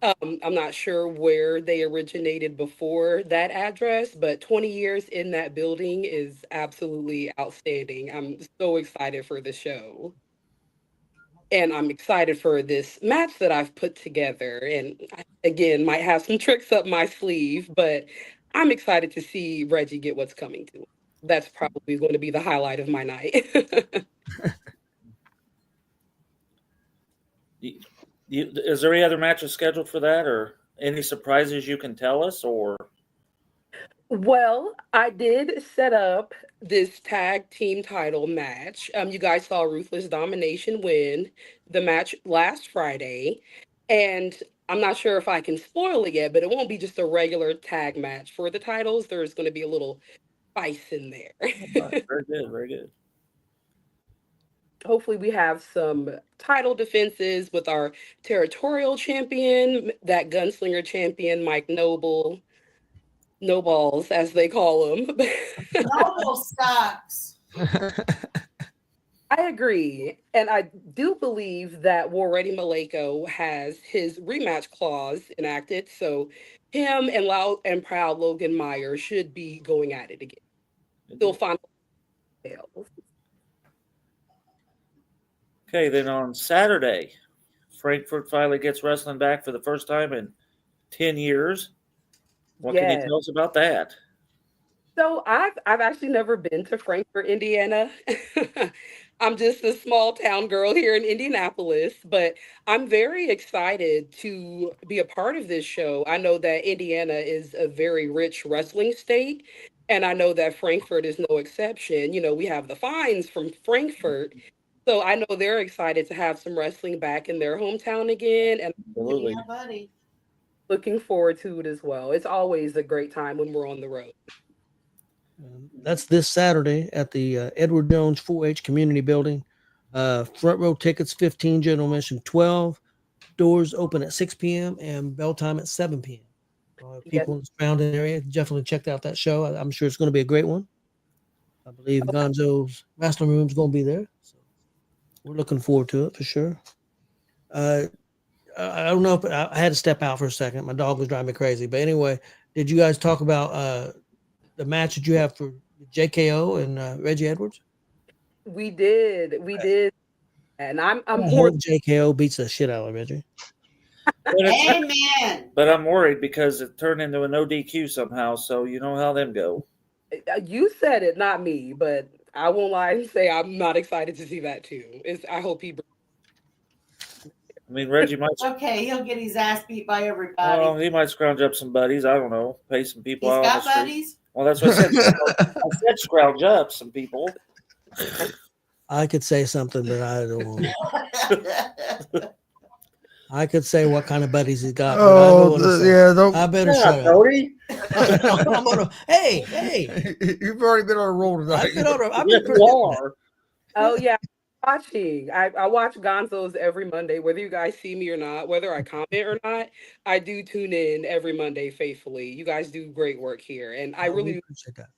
I'm not sure where they originated before that address, but 20 years in that building is absolutely outstanding. I'm so excited for the show. And I'm excited for this match that I've put together. And again, might have some tricks up my sleeve, but I'm excited to see Reggie get what's coming to him. That's probably going to be the highlight of my night. Is there any other matches scheduled for that, or any surprises you can tell us? Or Well, I did set up this tag team title match. You guys saw Ruthless Domination win the match last Friday, and I'm not sure if I can spoil it yet, but it won't be just a regular tag match for the titles. There's going to be a little spice in there. very good, very good. Hopefully we have some title defenses with our territorial champion, that gunslinger champion, Mike Noble. No balls, as they call him. Noble sucks. I agree. And I do believe that War Ready Maleko has his rematch clause enacted. So him and Loud and Proud Logan Meyer should be going at it again. Still find details. Okay, then on Saturday, Frankfurt finally gets wrestling back for the first time in 10 years. What can you tell us about that? So I've actually never been to Frankfurt, Indiana. I'm just a small town girl here in Indianapolis, but I'm very excited to be a part of this show. I know that Indiana is a very rich wrestling state, and I know that Frankfurt is no exception. You know, we have the Fines from Frankfurt, so I know they're excited to have some wrestling back in their hometown again. And Absolutely. Yeah, buddy. Looking forward to it as well. It's always a great time when we're on the road. That's this Saturday at the Edward Jones 4-H Community Building. Front row tickets 15, general admission 12. Doors open at 6 p.m. and bell time at 7 p.m. People in the surrounding area, definitely check out that show. I'm sure it's going to be a great one. I believe Gonzo'S Wrestling Room is going to be there. So we're looking forward to it for sure. I don't know if I had to step out for a second. My dog was driving me crazy. But anyway, did you guys talk about the match that you have for JKO and Reggie Edwards? We did. And I'm more JKO beats the shit out of Reggie. Amen. But I'm worried because it turned into a no DQ somehow. So you know how them go. You said it, not me, but I won't lie and say I'm not excited to see that too. I hope he. I mean, Reggie might. Okay, he'll get his ass beat by everybody. Oh, he might scrounge up some buddies. I don't know. Pay some people He's out. got on the street. buddies. Well, that's what I said. I said scrounge up some people. I could say something, but I don't want. I could say what kind of buddies he's got. I better shut up. Cody. Hey! You've already been on a roll tonight. I've been pretty. Oh yeah, watching. I watch Gonzo'S every Monday, whether you guys see me or not, whether I comment or not. I do tune in every Monday faithfully. You guys do great work here, and I really appreciate that.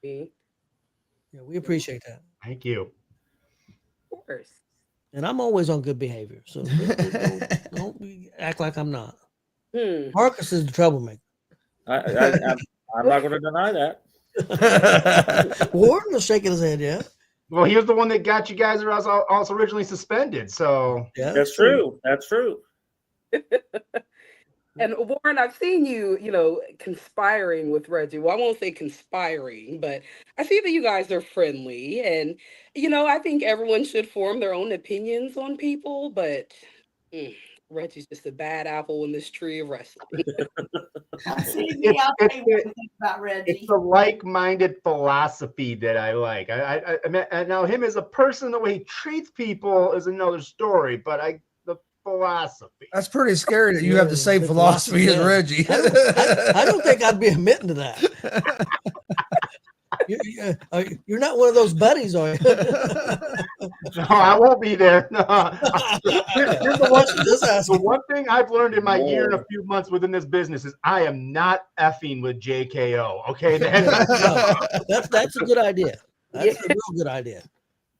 Yeah, we appreciate that. Thank you. Of course. And I'm always on good behavior, so don't act like I'm not. Marcus is the troublemaker. I'm not going to deny that. Warren was shaking his head, yeah. Well, he was the one that got you guys also originally suspended. So yeah, that's true. That's true. And Warren, I've seen you, conspiring with Reggie. Well, I won't say conspiring, but I see that you guys are friendly. And, I think everyone should form their own opinions on people, but Reggie's just a bad apple in this tree of wrestling. It's a like-minded philosophy that I like. I mean, now him as a person, the way he treats people is another story, but the philosophy. That's pretty scary that you have the same philosophy as Reggie. I don't think I'd be admitting to that. You're not one of those buddies, are you? No, I won't be there. No. Here's the one thing I've learned in my year and a few months within this business is I am not effing with JKO. Okay, That's a good idea. That's Yeah. a real good idea.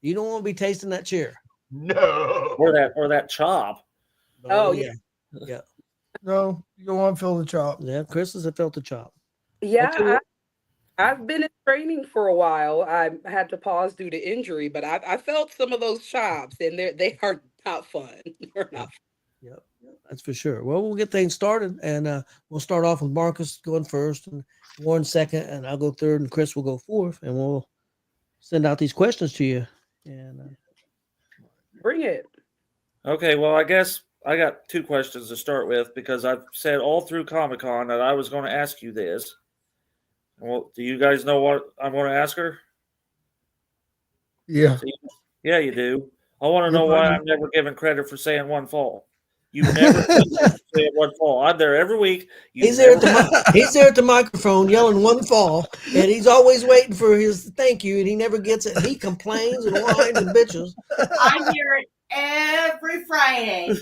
You don't want to be tasting that chair. no. or that chop. Oh, yeah. No, you don't want to fill the chop. Yeah, Chris has felt the chop. Yeah, Okay, well- I've been in training for a while. I had to pause due to injury, but I felt some of those chops, and they are not fun. They're not. Yep, that's for sure. Well, we'll get things started, and we'll start off with Marcus going first, and Warren second, and I'll go third, and Chris will go fourth, and we'll send out these questions to you. And Bring it. Okay, well, I guess I got two questions to start with because I've said all through Comic-Con that I was going to ask you this. Well, do you guys know what I'm going to ask her? Yeah. Yeah, you do. I want to You're know why funny. I'm never given credit for saying one fall. You never say one fall. I'm there every week. he's there at the microphone yelling one fall, and he's always waiting for his thank you, and he never gets it. He complains and whines and bitches. I hear it every Friday.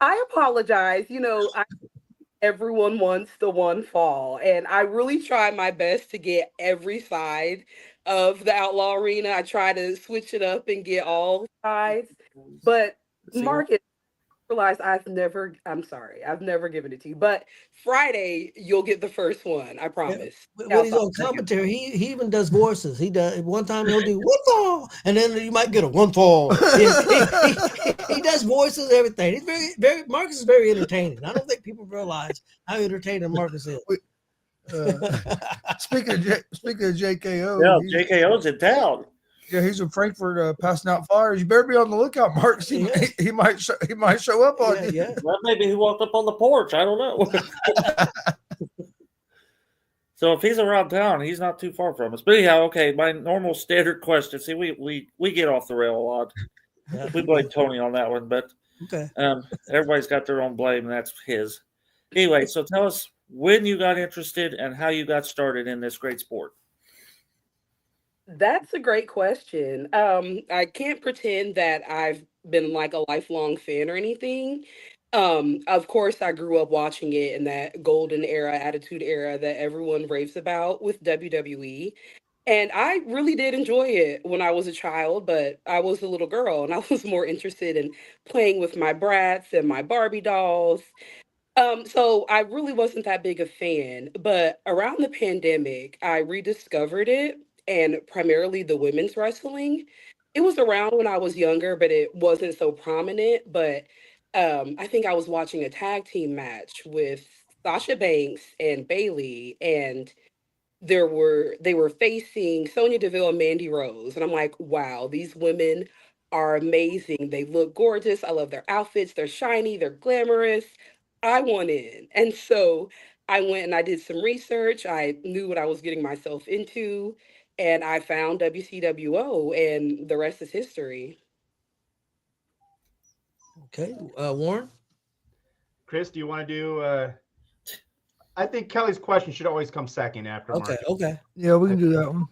I apologize. Everyone wants the one fall, and I really try my best to get every side of the Outlaw Arena. I try to switch it up and get all sides, but Marcus, realize I'm sorry, I've never given it to you, but Friday you'll get the first one. I promise. When he's on commentary, he even does voices. He does one time he'll do one fall, and then you might get a one fall. He does voices, everything. He's very Marcus is very entertaining. I don't think people realize how entertaining Marcus is. Speaking of JKO, Yeah, JKO's in town. Yeah, he's in Frankfurt passing out flyers. You better be on the lookout, Marcus. He might show up on you. Yeah. Well, maybe he walked up on the porch. I don't know. So if he's around town, he's not too far from us. But anyhow, okay, my normal standard question. See, we get off the rail a lot. Yeah. We blame Tony on that one, but Okay. everybody's got their own blame, and that's his. Anyway, so tell us when you got interested and how you got started in this great sport. That's a great question. I can't pretend that I've been like a lifelong fan or anything. Of course, I grew up watching it in that golden era, attitude era that everyone raves about with WWE. And I really did enjoy it when I was a child, but I was a little girl and I was more interested in playing with my brats and my Barbie dolls. So I really wasn't that big a fan, but around the pandemic, I rediscovered it and primarily the women's wrestling. It was around when I was younger, but it wasn't so prominent. But I think I was watching a tag team match with Sasha Banks and Bailey, and they were facing Sonya Deville and Mandy Rose, and I'm like, wow, these women are amazing. They look gorgeous. I love their outfits. They're shiny. They're glamorous. I want in, and so I went and I did some research. I knew what I was getting myself into, and I found WCWO, and the rest is history. Okay. Warren? Chris, do you want to do? I think Kelly's question should always come second after. Okay. Marcus. Okay. Yeah, we can do that one.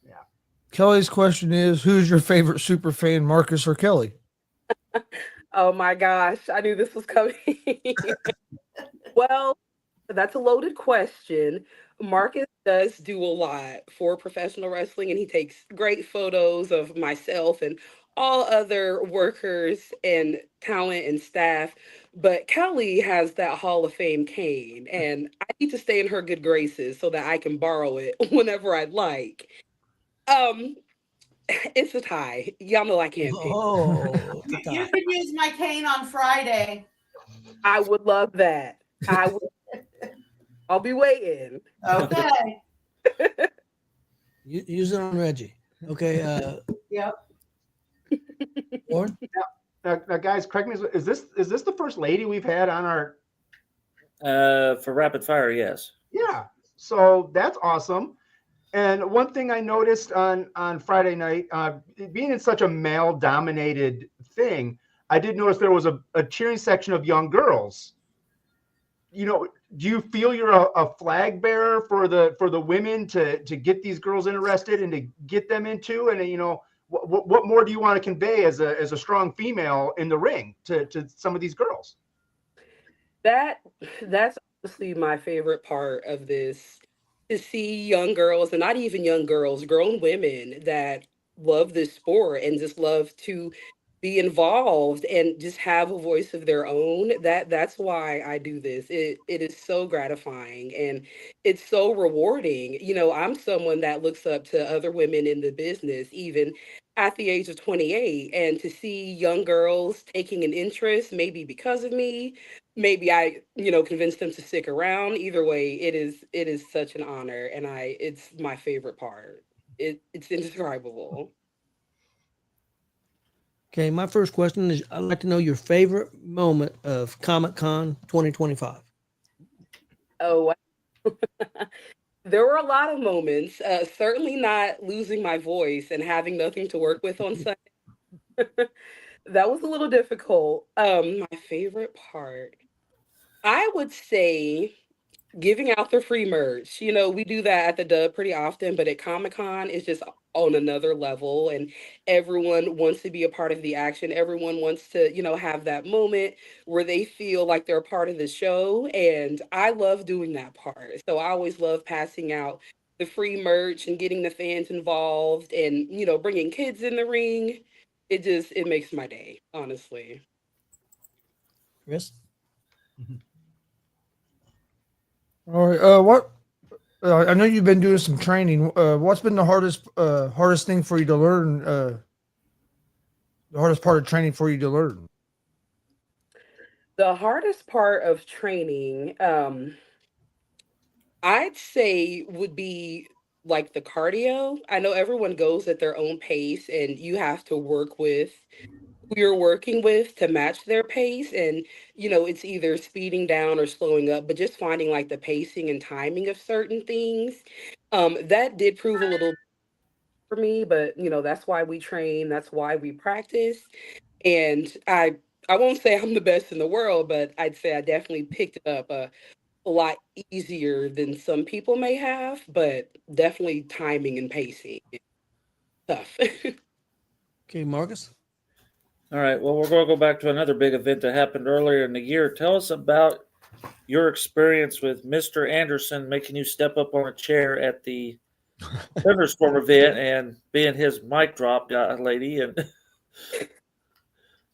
Yeah. Kelly's question is, who's your favorite super fan, Marcus or Kelly? Oh my gosh, I knew this was coming. Well, that's a loaded question. Marcus does do a lot for professional wrestling, and he takes great photos of myself and all other workers and talent and staff. But Kelly has that Hall of Fame cane, and I need to stay in her good graces so that I can borrow it whenever I'd like. It's a tie. Y'all know I can't pick. Oh, You could use my cane on Friday. I would love that. I'll be waiting. Okay. Use it on Reggie. Okay. Yep. Warren? Now, guys, correct me. Is this the first lady we've had on our? For rapid fire, yes. Yeah. So that's awesome. And one thing I noticed on Friday night, being in such a male-dominated thing, I did notice there was a cheering section of young girls. do you feel you're a flag bearer for the women to get these girls interested and to get them into, and what more do you want to convey as a strong female in the ring to some of these girls? That's honestly my favorite part of this, to see young girls, and not even young girls, grown women that love this sport and just love to be involved and just have a voice of their own. That's why I do this. It is so gratifying and it's so rewarding. I'm someone that looks up to other women in the business, even at the age of 28, and to see young girls taking an interest, maybe because of me, maybe I, convinced them to stick around. Either way, it is such an honor, and it's my favorite part. It's indescribable. Okay, my first question is I'd like to know your favorite moment of Comic Con 2025. Oh, wow. There were a lot of moments. Certainly not losing my voice and having nothing to work with on Sunday. That was a little difficult. My favorite part, I would say, giving out the free merch. We do that at the Dub pretty often, but at Comic Con, it's just on another level, and everyone wants to be a part of the action. Everyone wants to, have that moment where they feel like they're a part of the show, and I love doing that part. So I always love passing out the free merch and getting the fans involved, and bringing kids in the ring. It makes my day, honestly. Chris? All right. What? I know you've been doing some training. What's been the hardest thing for you to learn? The hardest part of training for you to learn? The hardest part of training, I'd say, would be like the cardio. I know everyone goes at their own pace, and you have to work with who you're working with to match their pace. And, it's either speeding down or slowing up, but just finding like the pacing and timing of certain things. That did prove a little for me, but that's why we train, that's why we practice. And I won't say I'm the best in the world, but I'd say I definitely picked it up a lot easier than some people may have, but definitely timing and pacing is tough. Okay, Marcus? All right. Well, we're going to go back to another big event that happened earlier in the year. Tell us about your experience with Mr. Anderson making you step up on a chair at the thunderstorm event and being his mic drop lady. And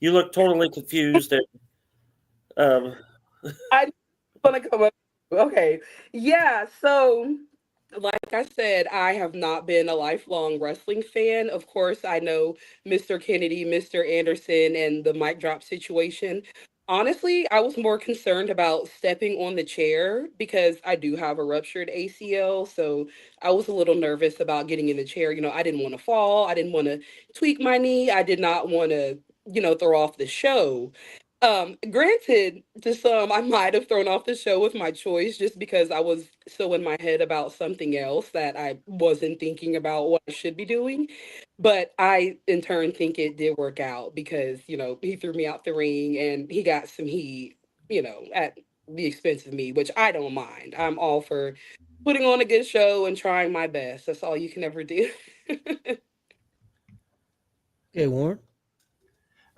you look totally confused. And, I want to come up. Okay. Yeah. So, like I said, I have not been a lifelong wrestling fan. Of course, I know Mr. Kennedy, Mr. Anderson, and the mic drop situation. Honestly, I was more concerned about stepping on the chair because I do have a ruptured ACL. So I was a little nervous about getting in the chair. I didn't want to fall. I didn't want to tweak my knee. I did not want to, throw off the show. Granted, to some, I might have thrown off the show with my choice just because I was so in my head about something else that I wasn't thinking about what I should be doing. But I, in turn, think it did work out because, he threw me out the ring and he got some heat, at the expense of me, which I don't mind. I'm all for putting on a good show and trying my best. That's all you can ever do. Okay, Warren?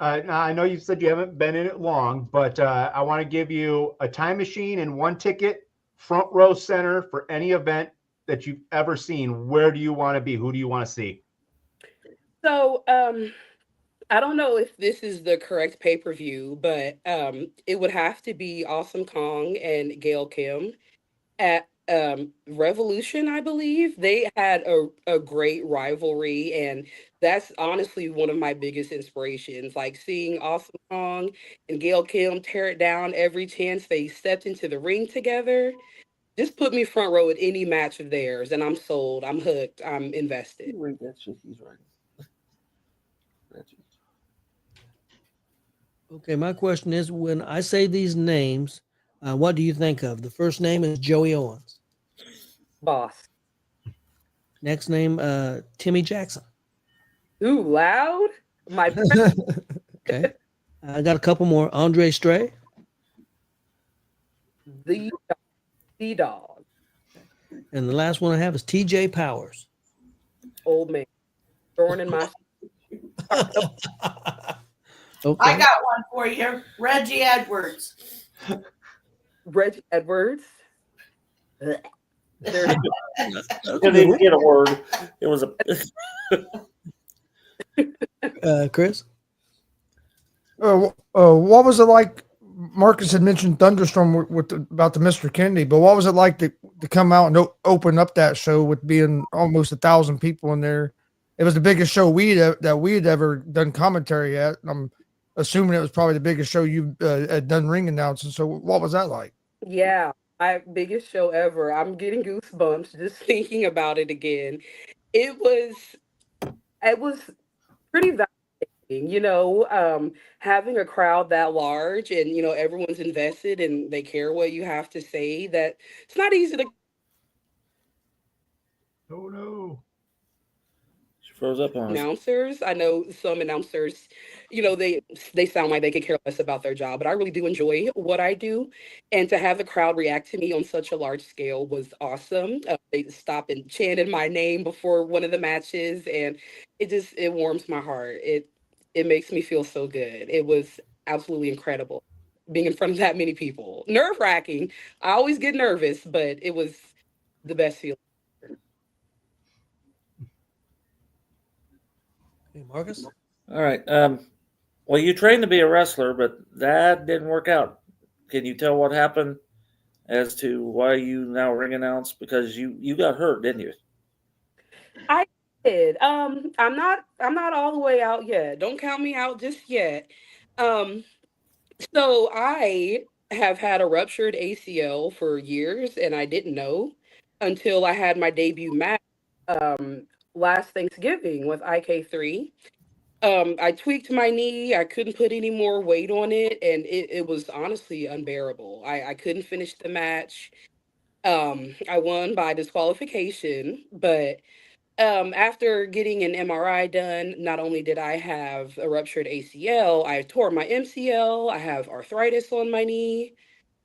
Now, I know you said you haven't been in it long, but I want to give you a time machine and one ticket, front row center for any event that you've ever seen. Where do you want to be? Who do you want to see? So, I don't know if this is the correct pay-per-view, but it would have to be Awesome Kong and Gail Kim at Revolution, I believe. They had a great rivalry, and that's honestly one of my biggest inspirations. Like seeing Awesome Kong and Gail Kim tear it down every chance they stepped into the ring together. Just put me front row at any match of theirs, and I'm sold. I'm hooked. I'm invested. read that shit he's writing. Okay, my question is when I say these names, what do you think of? The first name is Joey Owens. Boss. Next name, Timmy Jackson. Ooh, loud. My Okay. I got a couple more. Andre Stray. the dog, And the last one I have is TJ Powers. old man, thorn in my. Okay. I got one for you. Reggie Edwards. Reggie Edwards. There- That's a Didn't good even one. get a word. It was a Chris? What was it like? Marcus had mentioned Thunderstorm about the Mr. Kennedy, but what was it like to come out and open up that show with being almost 1,000 people in there? It was the biggest show that we had ever done commentary at. I'm assuming it was probably the biggest show you had done ring announcing. So what was that like? Yeah, my biggest show ever. I'm getting goosebumps just thinking about it again. It was pretty validating, having a crowd that large and everyone's invested and they care what you have to say. That it's not easy to Oh no. she froze up on us. announcers. I know some announcers, they sound like they could care less about their job, but I really do enjoy what I do. And to have the crowd react to me on such a large scale was awesome. They stopped and chanted my name before one of the matches, and it warms my heart. It makes me feel so good. It was absolutely incredible being in front of that many people. Nerve wracking. I always get nervous, but it was the best feeling. Hey, Marcus? All right. Well, you trained to be a wrestler, but that didn't work out. Can you tell what happened as to why you now ring announce? Because you got hurt, didn't you? I did. I'm not all the way out yet. Don't count me out just yet. Um, so I have had a ruptured ACL for years and I didn't know until I had my debut match last Thanksgiving with IK3. I tweaked my knee. I couldn't put any more weight on it, and it was honestly unbearable. I couldn't finish the match. I won by disqualification, but after getting an MRI done, not only did I have a ruptured ACL, I tore my MCL, I have arthritis on my knee,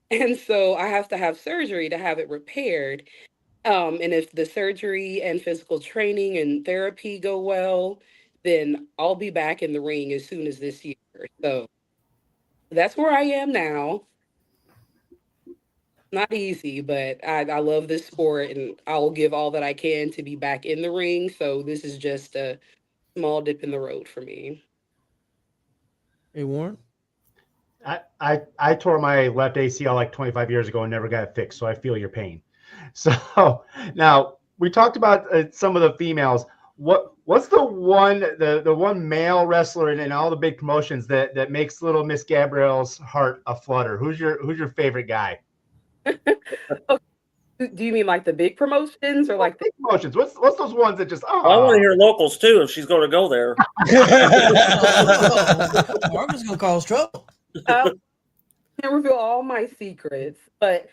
and so I have to have surgery to have it repaired. And if the surgery and physical training and therapy go well, then I'll be back in the ring as soon as this year. So that's where I am now. Not easy, but I love this sport and I will give all that I can to be back in the ring. So this is just a small dip in the road for me. Hey, Warren? I tore my left ACL like 25 years ago and never got it fixed, so I feel your pain. So now we talked about some of the females. What's the one male wrestler in all the big promotions that makes little Miss Gabrielle's heart aflutter? Who's your favorite guy? Do you mean like the big promotions or like the Big promotions. What's those ones that just Well, I want to hear locals too if she's going to go there. Marcus going to cause trouble. I can't reveal all my secrets, but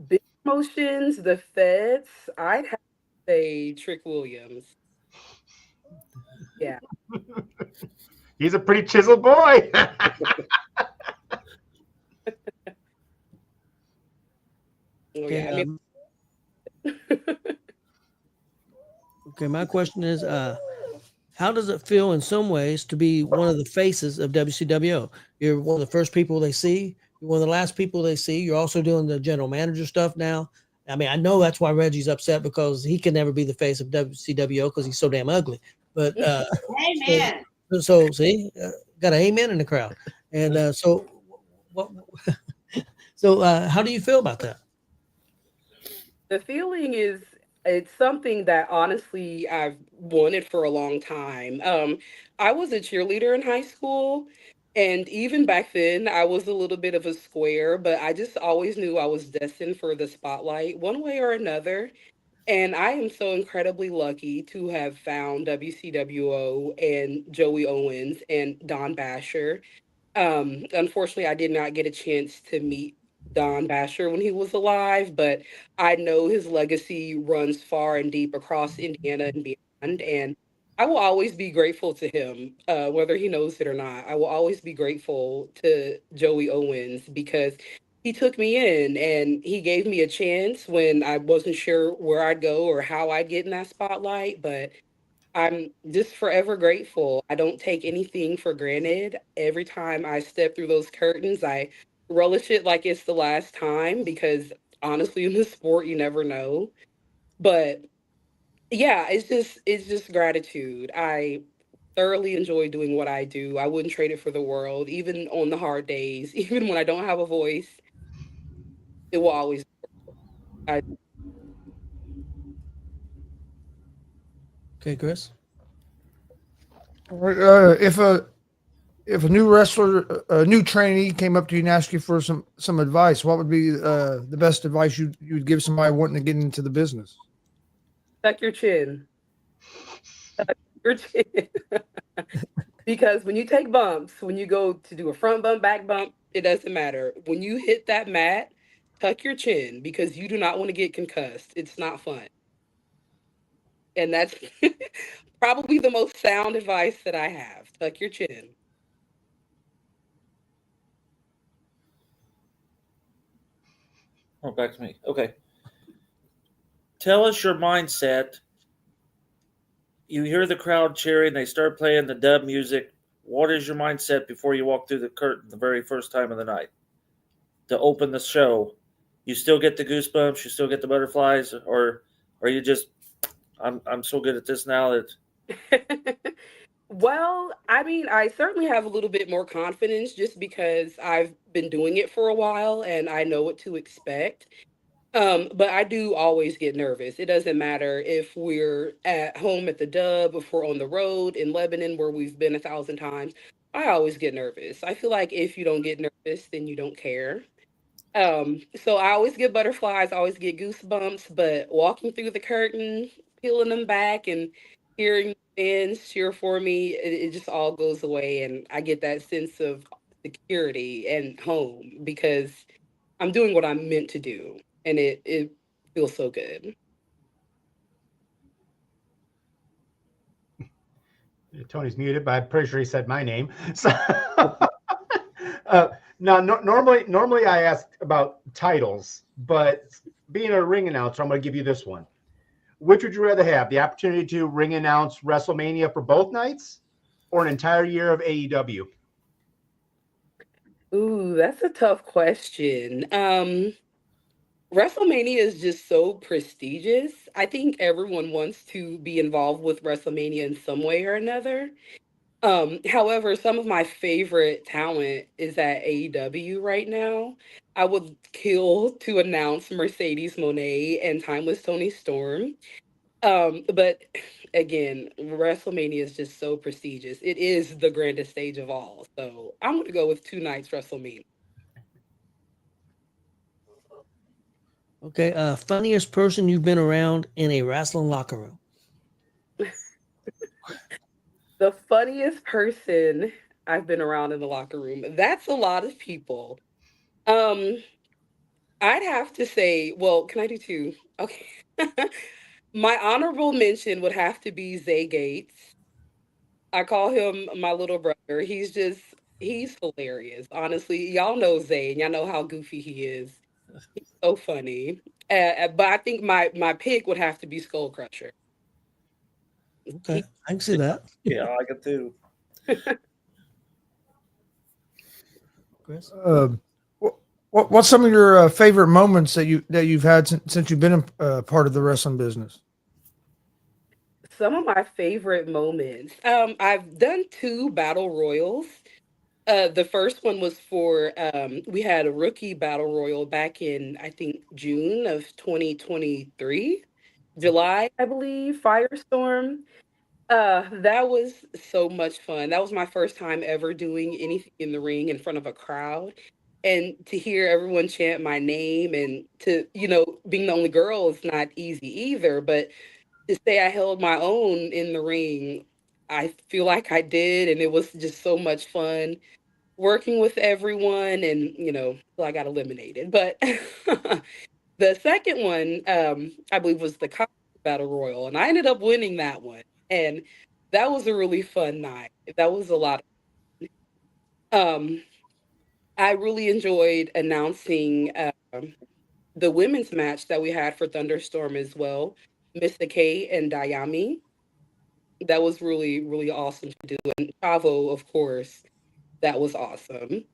big promotions, the feds, I'd have to say Trick Williams. Yeah. He's a pretty chiseled boy. Oh, yeah. I mean, Okay, my question is, how does it feel in some ways to be one of the faces of WCWO? You're one of the first people they see. You're one of the last people they see. You're also doing the general manager stuff now. I mean, I know that's why Reggie's upset because he can never be the face of WCWO because he's so damn ugly. But Amen. so see, got an amen in the crowd. And so how do you feel about that? the feeling is it's something that honestly I've wanted for a long time. I was a cheerleader in high school, and even back then I was a little bit of a square, but I just always knew I was destined for the spotlight one way or another. And I am so incredibly lucky to have found WCWO and Joey Owens and Don Basher. Unfortunately, I did not get a chance to meet Don Basher when he was alive, but I know his legacy runs far and deep across Indiana and beyond. And I will always be grateful to him, whether he knows it or not. I will always be grateful to Joey Owens because he took me in and he gave me a chance when I wasn't sure where I'd go or how I'd get in that spotlight. But I'm just forever grateful. I don't take anything for granted. Every time I step through those curtains, I relish it like it's the last time because honestly, in this sport, you never know. But yeah, it's just gratitude. I thoroughly enjoy doing what I do. I wouldn't trade it for the world, even on the hard days, even when I don't have a voice. It will always. I, Okay, Chris. All right, if a new wrestler, a new trainee came up to you and asked you for some advice, what would be the best advice you'd give somebody wanting to get into the business? tuck your chin. Tuck your chin. Because when you take bumps, when you go to do a front bump, back bump, it doesn't matter. When you hit that mat, tuck your chin because you do not want to get concussed. It's not fun. And that's probably the most sound advice that I have. Tuck your chin. Oh, back to me. Okay. Tell us your mindset. You hear the crowd cheering, they start playing the dub music. What is your mindset before you walk through the curtain the very first time of the night to open the show? You still get the goosebumps, you still get the butterflies, or are you just I'm so good at this now that Well, I mean, I certainly have a little bit more confidence just because I've been doing it for a while and I know what to expect. But I do always get nervous. It doesn't matter if we're at home at the Dub, if we're on the road in Lebanon where we've been 1,000 times. I always get nervous. I feel like if you don't get nervous, then you don't care. So I always get butterflies, I always get goosebumps, but walking through the curtain, peeling them back and hearing fans cheer for me, it just all goes away and I get that sense of security and home because I'm doing what I'm meant to do and it feels so good. Tony's muted, but I'm pretty sure he said my name. So, now, normally I ask about titles, but being a ring announcer, I'm going to give you this one. Which would you rather have? The opportunity to ring announce WrestleMania for both nights or an entire year of AEW? Ooh, that's a tough question. WrestleMania is just so prestigious. I think everyone wants to be involved with WrestleMania in some way or another. However, some of my favorite talent is at AEW right now. I would kill to announce Mercedes Monet and Timeless Tony Storm. But again, WrestleMania is just so prestigious. It is the grandest stage of all. So I'm going to go with 2 nights WrestleMania. Okay, funniest person you've been around in a wrestling locker room. The funniest person I've been around in the locker room. That's a lot of people. Um, I'd have to say, well, can I do two? Okay. My honorable mention would have to be Zay Gates. I call him my little brother. He's hilarious. Honestly, y'all know Zay and y'all know how goofy he is. So funny. But I think my pick would have to be Skull Crusher. Okay, I can see that. yeah, I get too. Chris? What's some of your favorite moments that you've had since you've been a part of the wrestling business? Some of my favorite moments. I've done 2 battle royals. The first one was for we had a rookie battle royal back in I think June of 2023, July, I believe, Firestorm. That was so much fun. That was my first time ever doing anything in the ring in front of a crowd. And to hear everyone chant my name and to, being the only girl is not easy either. But to say I held my own in the ring, I feel like I did. And it was just so much fun working with everyone and, till I got eliminated. But the second one, I believe, was the College Battle Royal, and I ended up winning that one. And that was a really fun night. That was a lot. Um, I really enjoyed announcing the women's match that we had for Thunderstorm as well. Mr. K and Dayami. That was really, really awesome to do. And Chavo, of course, that was awesome.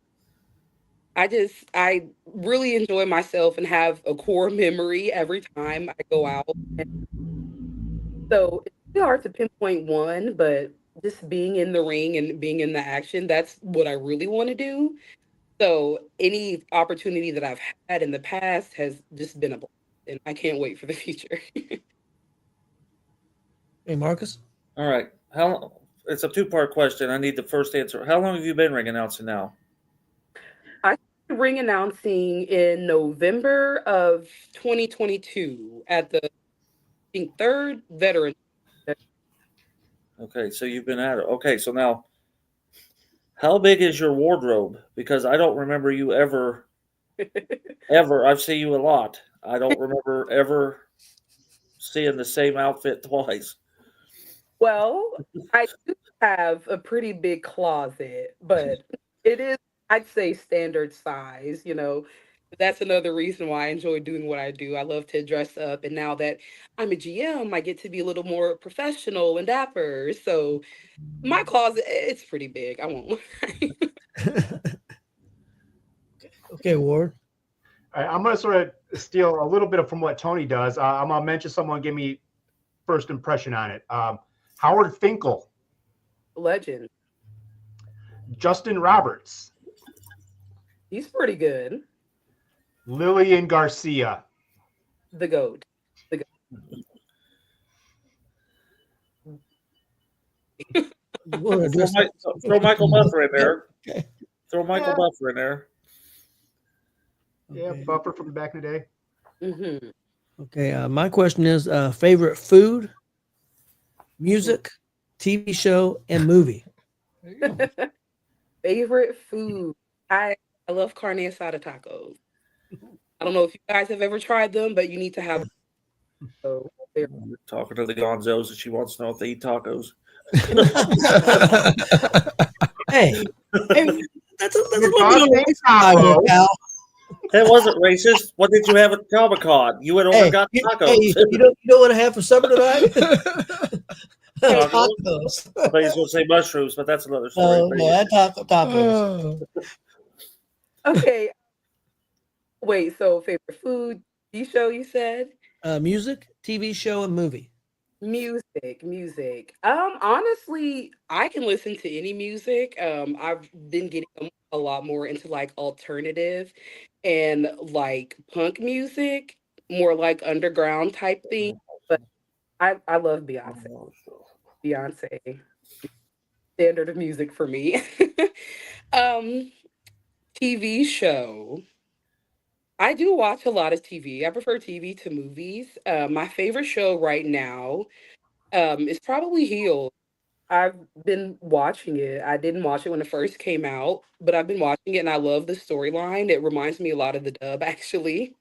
I really enjoy myself and have a core memory every time I go out. And so it's really hard to pinpoint one, but just being in the ring and being in the action, that's what I really want to do. So any opportunity that I've had in the past has just been a blast, and I can't wait for the future. Hey, Marcus. All right. How? It's a two-part question. I need the first answer. How long have you been ring announcing now? I started ring announcing in November of 2022 at the I think third veteran. Okay, so you've been at it. Okay, so now, how big is your wardrobe? Because I don't remember you ever. I've seen you a lot. I don't remember ever seeing the same outfit twice. Well, I do have a pretty big closet, but it is, I'd say, standard size, you know. That's another reason why I enjoy doing what I do. I love to dress up, and now that I'm a GM, I get to be a little more professional and dapper. So my closet, it's pretty big. I won't lie. Okay, Ward. All right, I'm going to sort of steal a little bit from what Tony does. I'm going to mention someone, give me first impression on it. Howard Finkel, Legend. Justin Roberts, He's pretty good. Lillian Garcia, The GOAT. We'll address that. Throw Michael Buffer in there. Okay. Throw Michael Buffer in there. yeah, Okay. Buffer from back in the day. Hmm. Okay. My question is favorite food, music, TV show, and movie. Favorite food. I love carne asada tacos. I don't know if you guys have ever tried them, but you need to have. So they're We're talking to the Gonzo'S, and she wants to know if they eat tacos. Hey, that's a Your little bit on the boss racist side named there, Taco. pal. That wasn't racist. What did you have at Comic Con? You went over and got tacos. Hey, you know what I have for supper tonight? Tacos? Tacos. I thought he was going to say mushrooms, but that's another story. Oh, yeah, tacos. okay. Wait, so favorite food, TV show you said? Music, TV show, and movie. Music. Honestly, I can listen to any music. I've been getting a lot more into like alternative and like punk music, more like underground type thing. But I love Beyonce. Beyonce, standard of music for me. um, TV show. I do watch a lot of TV. I prefer TV to movies. My favorite show right now is probably Healed. I've been watching it. I didn't watch it when it first came out, but I've been watching it and I love the storyline. It reminds me a lot of the dub, actually.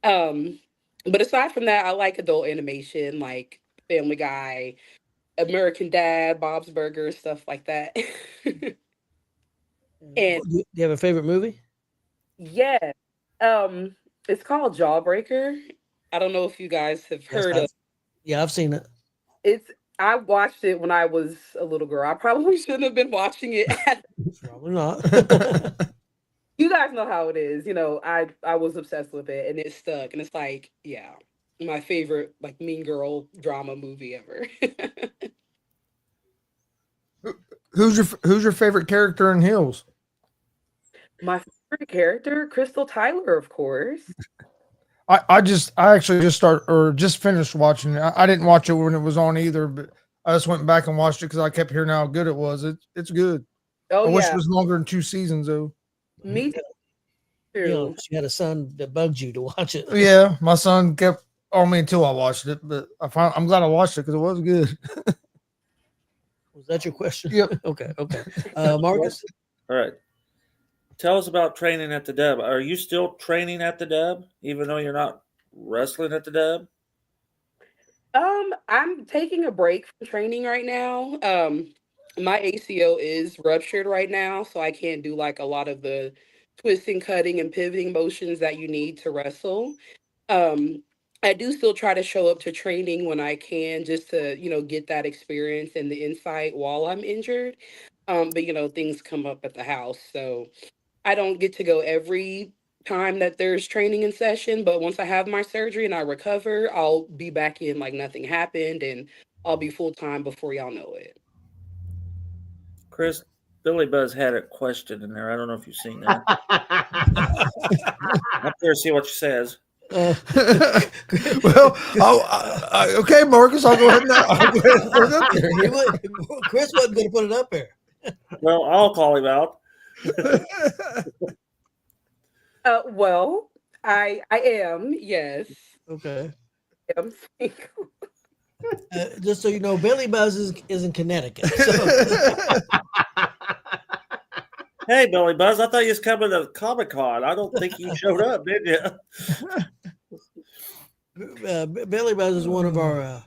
Um, but aside from that, I like adult animation like Family Guy, American Dad, Bob's Burgers, stuff like that. And Do you have a favorite movie? yeah, it's called Jawbreaker. I don't know if you guys have heard of Yeah, I've seen it. it's. I watched it when I was a little girl. I probably shouldn't have been watching it. Probably not. You guys know how it is. You know, I was obsessed with it and it stuck. And it's like, yeah, my favorite like Mean Girl drama movie ever. Who's your favorite character in Hills? My favorite character, Crystal Tyler, of course. I actually just finished watching it. I didn't watch it when it was on either, but I just went back and watched it because I kept hearing how good it was. It's good. Oh I wish it yeah, was longer than 2 seasons though. me too. You know, she had a son that bugged you to watch it. Yeah, my son kept on me until I watched it, but I'm glad I watched it because it was good. Was that your question? Yep. Okay. Marcus? All right. Tell us about training at the Dub. Are you still training at the Dub, even though you're not wrestling at the Dub? I'm taking a break from training right now. My ACO is ruptured right now, so I can't do like a lot of the twisting, cutting, and pivoting motions that you need to wrestle. Um, I do still try to show up to training when I can, just to get that experience and the insight while I'm injured. But things come up at the house, so I don't get to go every time that there's training in session. But once I have my surgery and I recover, I'll be back in like nothing happened, and I'll be full time before y'all know it. Chris, Billy Buzz had a question in there. I don't know if you've seen that. Up there, see what she says. Well, okay, Marcus, I'll go ahead and put it up there. Chris wasn't going to put it up there. Well, I'll call him out. Well, I am, yes. Okay. I'm single. Just so you know, Billy Buzz is in Connecticut. So. Hey, Billy Buzz, I thought you was coming to Comic-Con. I don't think you showed up, did you? Billy Buzz is one of our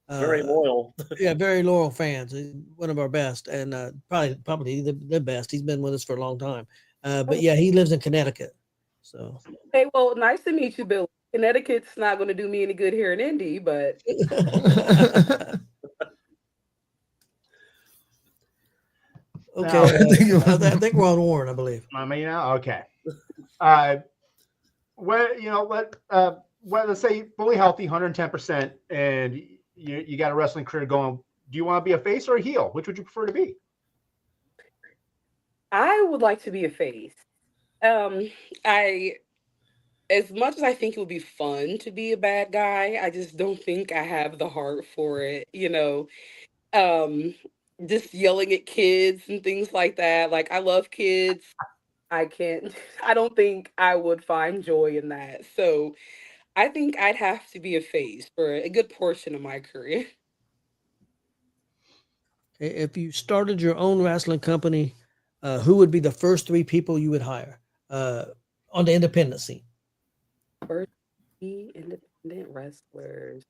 very loyal. Yeah, very loyal fans. He's one of our best, and probably the best. He's been with us for a long time. But yeah, he lives in Connecticut. So. Hey, well, nice to meet you, Bill. Connecticut's not going to do me any good here in Indy, but. Okay, I think we're on Warren, I believe. Okay. Let's say fully healthy, 110%, and you got a wrestling career going. Do you want to be a face or a heel? Which would you prefer to be? I would like to be a face. As much as I think it would be fun to be a bad guy, I just don't think I have the heart for it. Just yelling at kids and things like that. Like, I love kids. I don't think I would find joy in that. So I think I'd have to be a face for a good portion of my career. If you started your own wrestling company, who would be the first 3 people you would hire on the independent scene? First 3 independent wrestlers.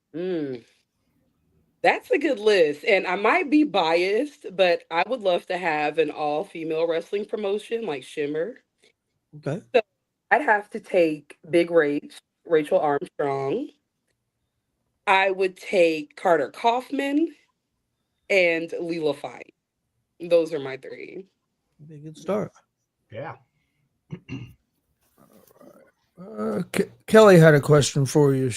That's a good list. And I might be biased, but I would love to have an all-female wrestling promotion like Shimmer. Okay. So I'd have to take Big Rachel Armstrong. I would take Carter Kaufman and Leela Fight. Those are my 3. Be a good start. Yeah. Kelly had a question for you.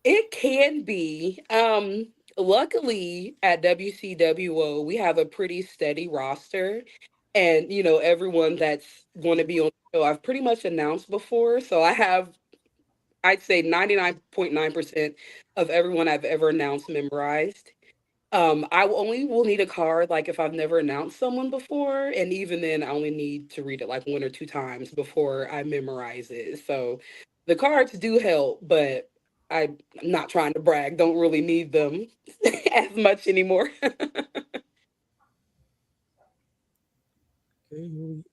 It can be. Luckily at WCWO, we have a pretty steady roster. And, everyone that's going to be on the show, I've pretty much announced before. So I have, I'd say 99.9% of everyone I've ever announced memorized. I only will need a card like if I've never announced someone before, and even then I only need to read it like 1 or 2 times before I memorize it. So the cards do help, but I'm not trying to brag, don't really need them as much anymore. Okay.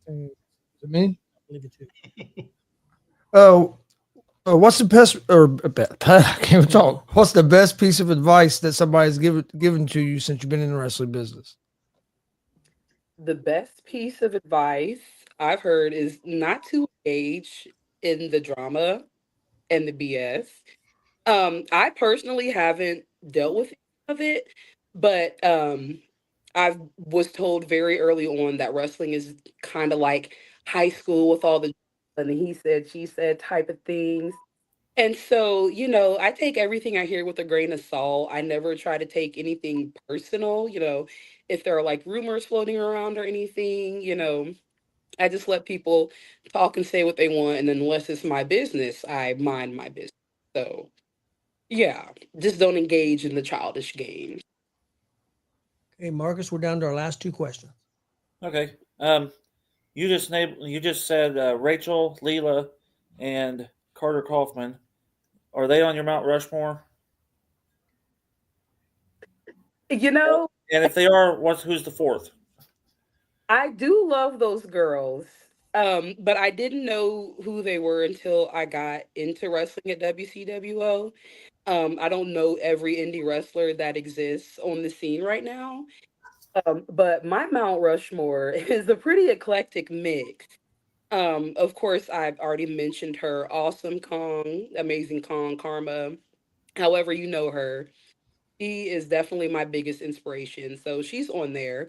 Is it me? Leave it to Oh. What's the best, I can't talk. What's the best piece of advice that somebody's given to you since you've been in the wrestling business? The best piece of advice I've heard is not to engage in the drama and the BS. I personally haven't dealt with any of it, but I was told very early on that wrestling is kind of like high school with all the and he said, she said type of things. And so, I take everything I hear with a grain of salt. I never try to take anything personal, if there are like rumors floating around or anything, I just let people talk and say what they want. And then unless it's my business, I mind my business. So, yeah, just don't engage in the childish games. Okay, Marcus, we're down to our last 2 questions. Okay. You just said Rachel, Leela, and Carter Kaufman. Are they on your Mount Rushmore? And if they are, who's the 4th? I do love those girls, but I didn't know who they were until I got into wrestling at WCWO. I don't know every indie wrestler that exists on the scene right now. But my Mount Rushmore is a pretty eclectic mix. Of course, I've already mentioned her, Awesome Kong, Amazing Kong, Karma, however you know her. She is definitely my biggest inspiration. So she's on there.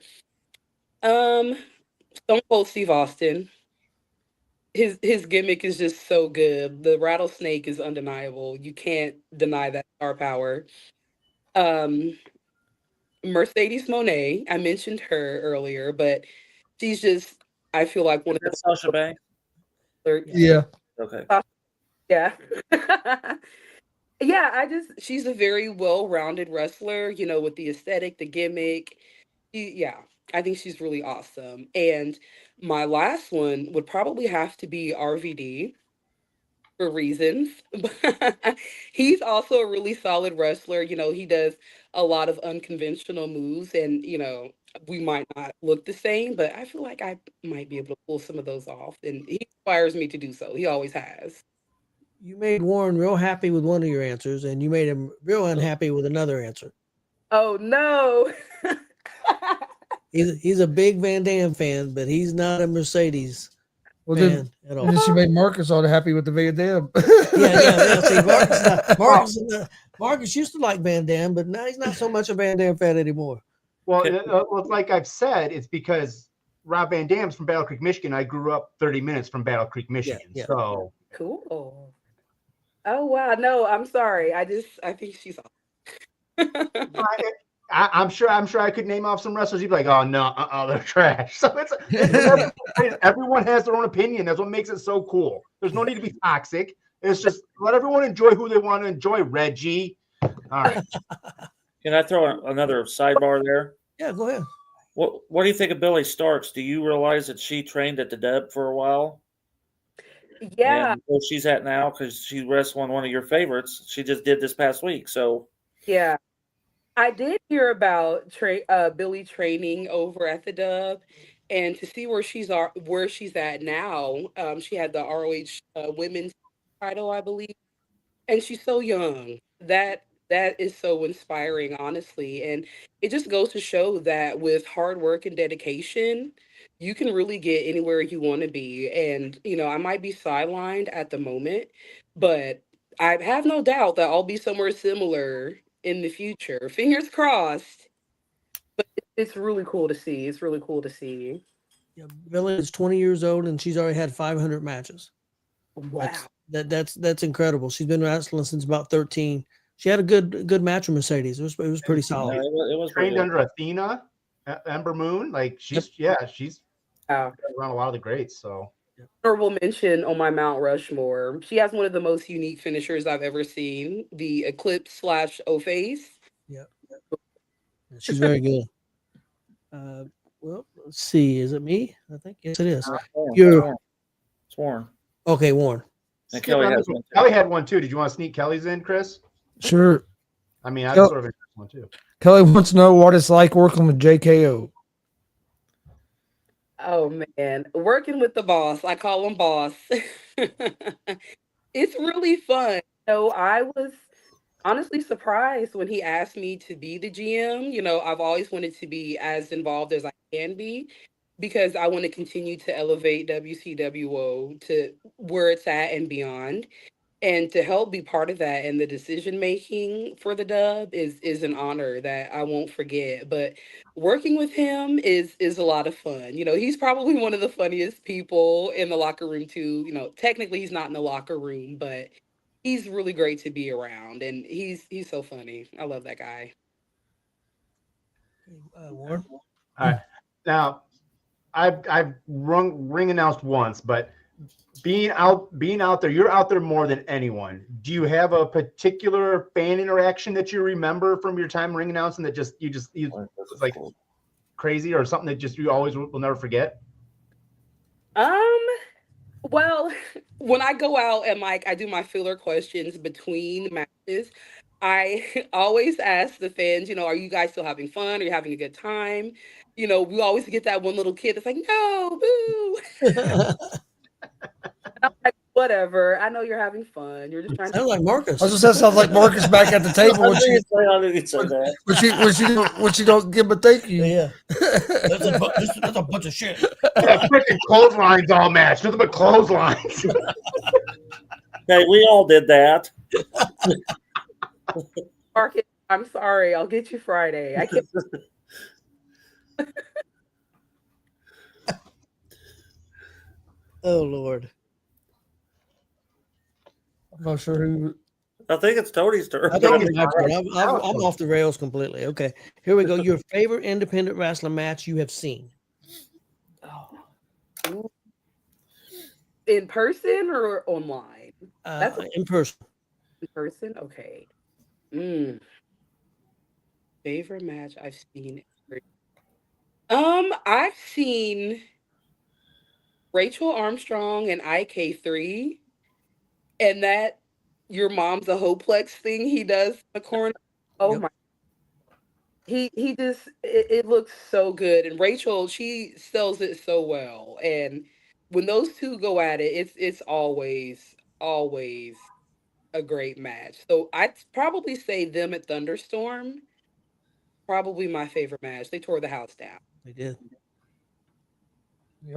Um, Stone Cold Steve Austin. His gimmick is just so good. The rattlesnake is undeniable. You can't deny that star power. Um, Mercedes Monet, I mentioned her earlier, but she's just, I feel like one of That's Sasha Banks. the Yeah. Okay. yeah. Yeah, she's a very well-rounded wrestler, with the aesthetic, the gimmick. Yeah, I think she's really awesome. And my last one would probably have to be RVD for reasons. He's also a really solid wrestler. He does a lot of unconventional moves, and we might not look the same, but I feel like I might be able to pull some of those off, and he inspires me to do so. He always has. You made Warren real happy with one of your answers, and you made him real unhappy with another answer. Oh no. He's a big Van Dam fan, but he's not a Mercedes fan at all. And then she made Marcus all happy with the Van Dam. Yeah. See, Marcus used to like Van Dam, but now he's not so much a Van Dam fan anymore. Well, like I've said, it's because Rob Van Dam's from Battle Creek, Michigan. I grew up 30 minutes from Battle Creek, Michigan. Yeah. So Cool. Oh wow, no, I'm sorry. I think she's I'm sure I could name off some wrestlers. You'd be like, oh no, they're trash. So everyone has their own opinion. That's what makes it so cool. There's no need to be toxic. It's just let everyone enjoy who they want to enjoy. Reggie. All right. Can I throw another sidebar there? Yeah, go ahead. What do you think of Billy Starks? Do you realize that she trained at the Dub for a while? Yeah. And where she's at now, because she wrestled one of your favorites. She just did this past week. So Yeah. I did hear about Billy training over at the Dub, and to see where she's at now. She had the ROH women's title, I believe, and she's so young. That is so inspiring, honestly, and it just goes to show that with hard work and dedication, you can really get anywhere you want to be. And I might be sidelined at the moment, but I have no doubt that I'll be somewhere similar in the future. Fingers crossed. But it's really cool to see. It's really cool to see. Yeah, Billy is 20 years old and she's already had 500 matches. Wow. That's incredible. She's been wrestling since about 13. She had a good match with Mercedes. It was pretty solid. it was Trained under Athena, Ember Moon. Like she's around a lot of the greats. So Honorable mention on my Mount Rushmore. She has one of the most unique finishers I've ever seen, the Eclipse /O-Face. Yeah. She's very good. Well, let's see. Is it me? I think yes, it is. It's Warren. Okay, Warren. And Kelly has one. Kelly had one too. Did you want to sneak Kelly's in, Chris? Sure. I mean, I sort of interested one too. Kelly wants to know what it's like working with JKO. Oh man, working with the boss. I call him boss. It's really fun. I was honestly surprised when he asked me to be the GM. I've always wanted to be as involved as I can be because I want to continue to elevate WCWO to where it's at and beyond. And to help be part of that and the decision making for the Dub is an honor that I won't forget. But working with him is a lot of fun. He's probably one of the funniest people in the locker room too. Technically he's not in the locker room, but he's really great to be around, and he's so funny. I love that guy. Warren. All right. Now, I've ring announced once, but being out there, you're out there more than anyone. Do you have a particular fan interaction that you remember from your time ring announcing that you like crazy, or something that just you always will never forget? Well, when I go out and I do my filler questions between matches, I always ask the fans, are you guys still having fun? Are you having a good time? We always get that one little kid that's like, no, boo. I'm like, Whatever. I know you're having fun. You're just trying Sounds to. like Marcus. I was just that sounds like Marcus back at the table when she I didn't say that. when she don't give him a thank you. Yeah. That's a bunch of shit. Yeah, freaking clotheslines all match. Nothing but clotheslines. Hey, we all did that. Marcus, I'm sorry. I'll get you Friday. I can't. Oh Lord. I'm not sure who. I think it's Tony's turn. I think it's my turn. I'm off the rails completely. Okay, here we go. Your favorite independent wrestling match you have seen? In person or online? That's In person. in person. Okay. Favorite match I've seen. I've seen Rachel Armstrong and IK3, and that your mom's a hoplex thing he does in the corner. Oh Yep. my! He just it looks so good, and Rachel, she sells it so well. And when those two go at it, it's always a great match. So I'd probably say them at Thunderstorm. Probably my favorite match. They tore the house down. They did.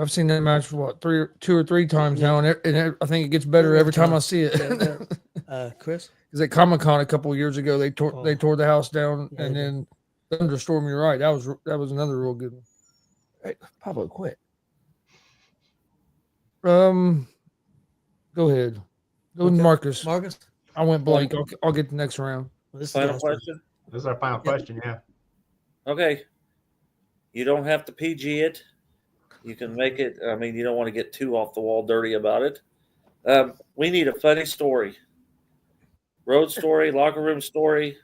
I've seen that match what 2 or 3 times Yeah. now, and I think it gets better every time I see it. Chris? Because at Comic-Con a couple of years ago, they tore the house down, Yeah, and they then Thunderstorm. You're right. That was another real good one. Hey, Pablo, quit. Go ahead. Go with Okay. Marcus. Marcus? I went blank. I'll get the next round. Well, this is Final last one. question. This is our final question. Yeah. Okay. You don't have to PG it. You can make it. I mean, you don't want to get too off the wall dirty about it. We need a funny story. Road story, locker room story,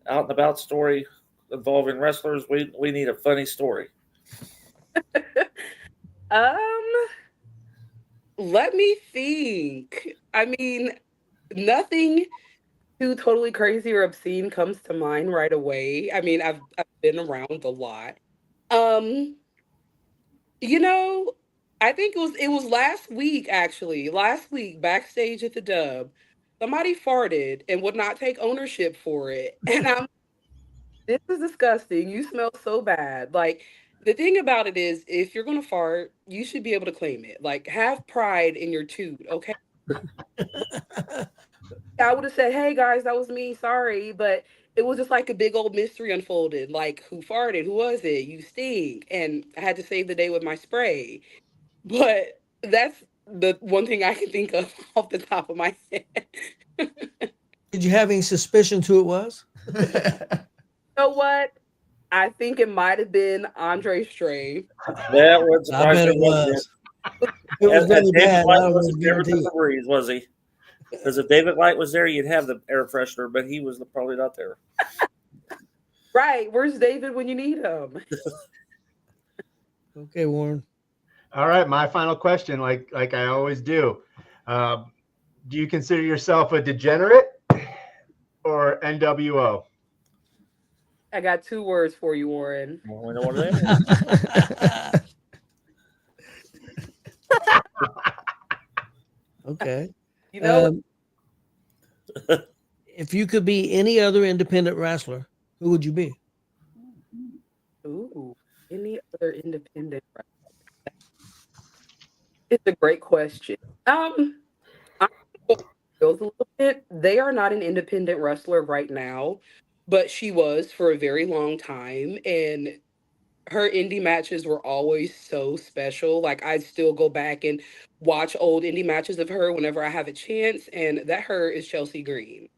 out and about story involving wrestlers. We need a funny story. Let me think. I mean, nothing too totally crazy or obscene comes to mind right away. I mean, I've been around a lot. You know, I think it was last week actually. Last week backstage at the Dub, somebody farted and would not take ownership for it. And this is disgusting. You smell so bad. Like the thing about it is if you're gonna fart, you should be able to claim it. Like have pride in your toot, okay? I would have said, "Hey guys, that was me. Sorry," but it was just like a big old mystery unfolded. Like, who farted? Who was it? You stink, and I had to save the day with my spray. But that's the one thing I can think of off the top of my head. Did you have any suspicions who it was? You know what? I think it might have been Andre Stray. That would I bet it was. It was really bad. I was guaranteed. Was he? Because if David Light was there, you'd have the air freshener, but he was probably not there. Right. Where's David when you need him? Okay, Warren. All right, my final question, like I always do. Do you consider yourself a degenerate or NWO? I got 2 words for you, Warren. We know what it is. Okay. You know, If you could be any other independent wrestler, who would you be? ooh, any other independent wrestler? It's a great question. I'm a little bit. They are not an independent wrestler right now, but she was for a very long time, and her indie matches were always so special. Like I still go back and watch old indie matches of her whenever I have a chance, and that her is Chelsea Green.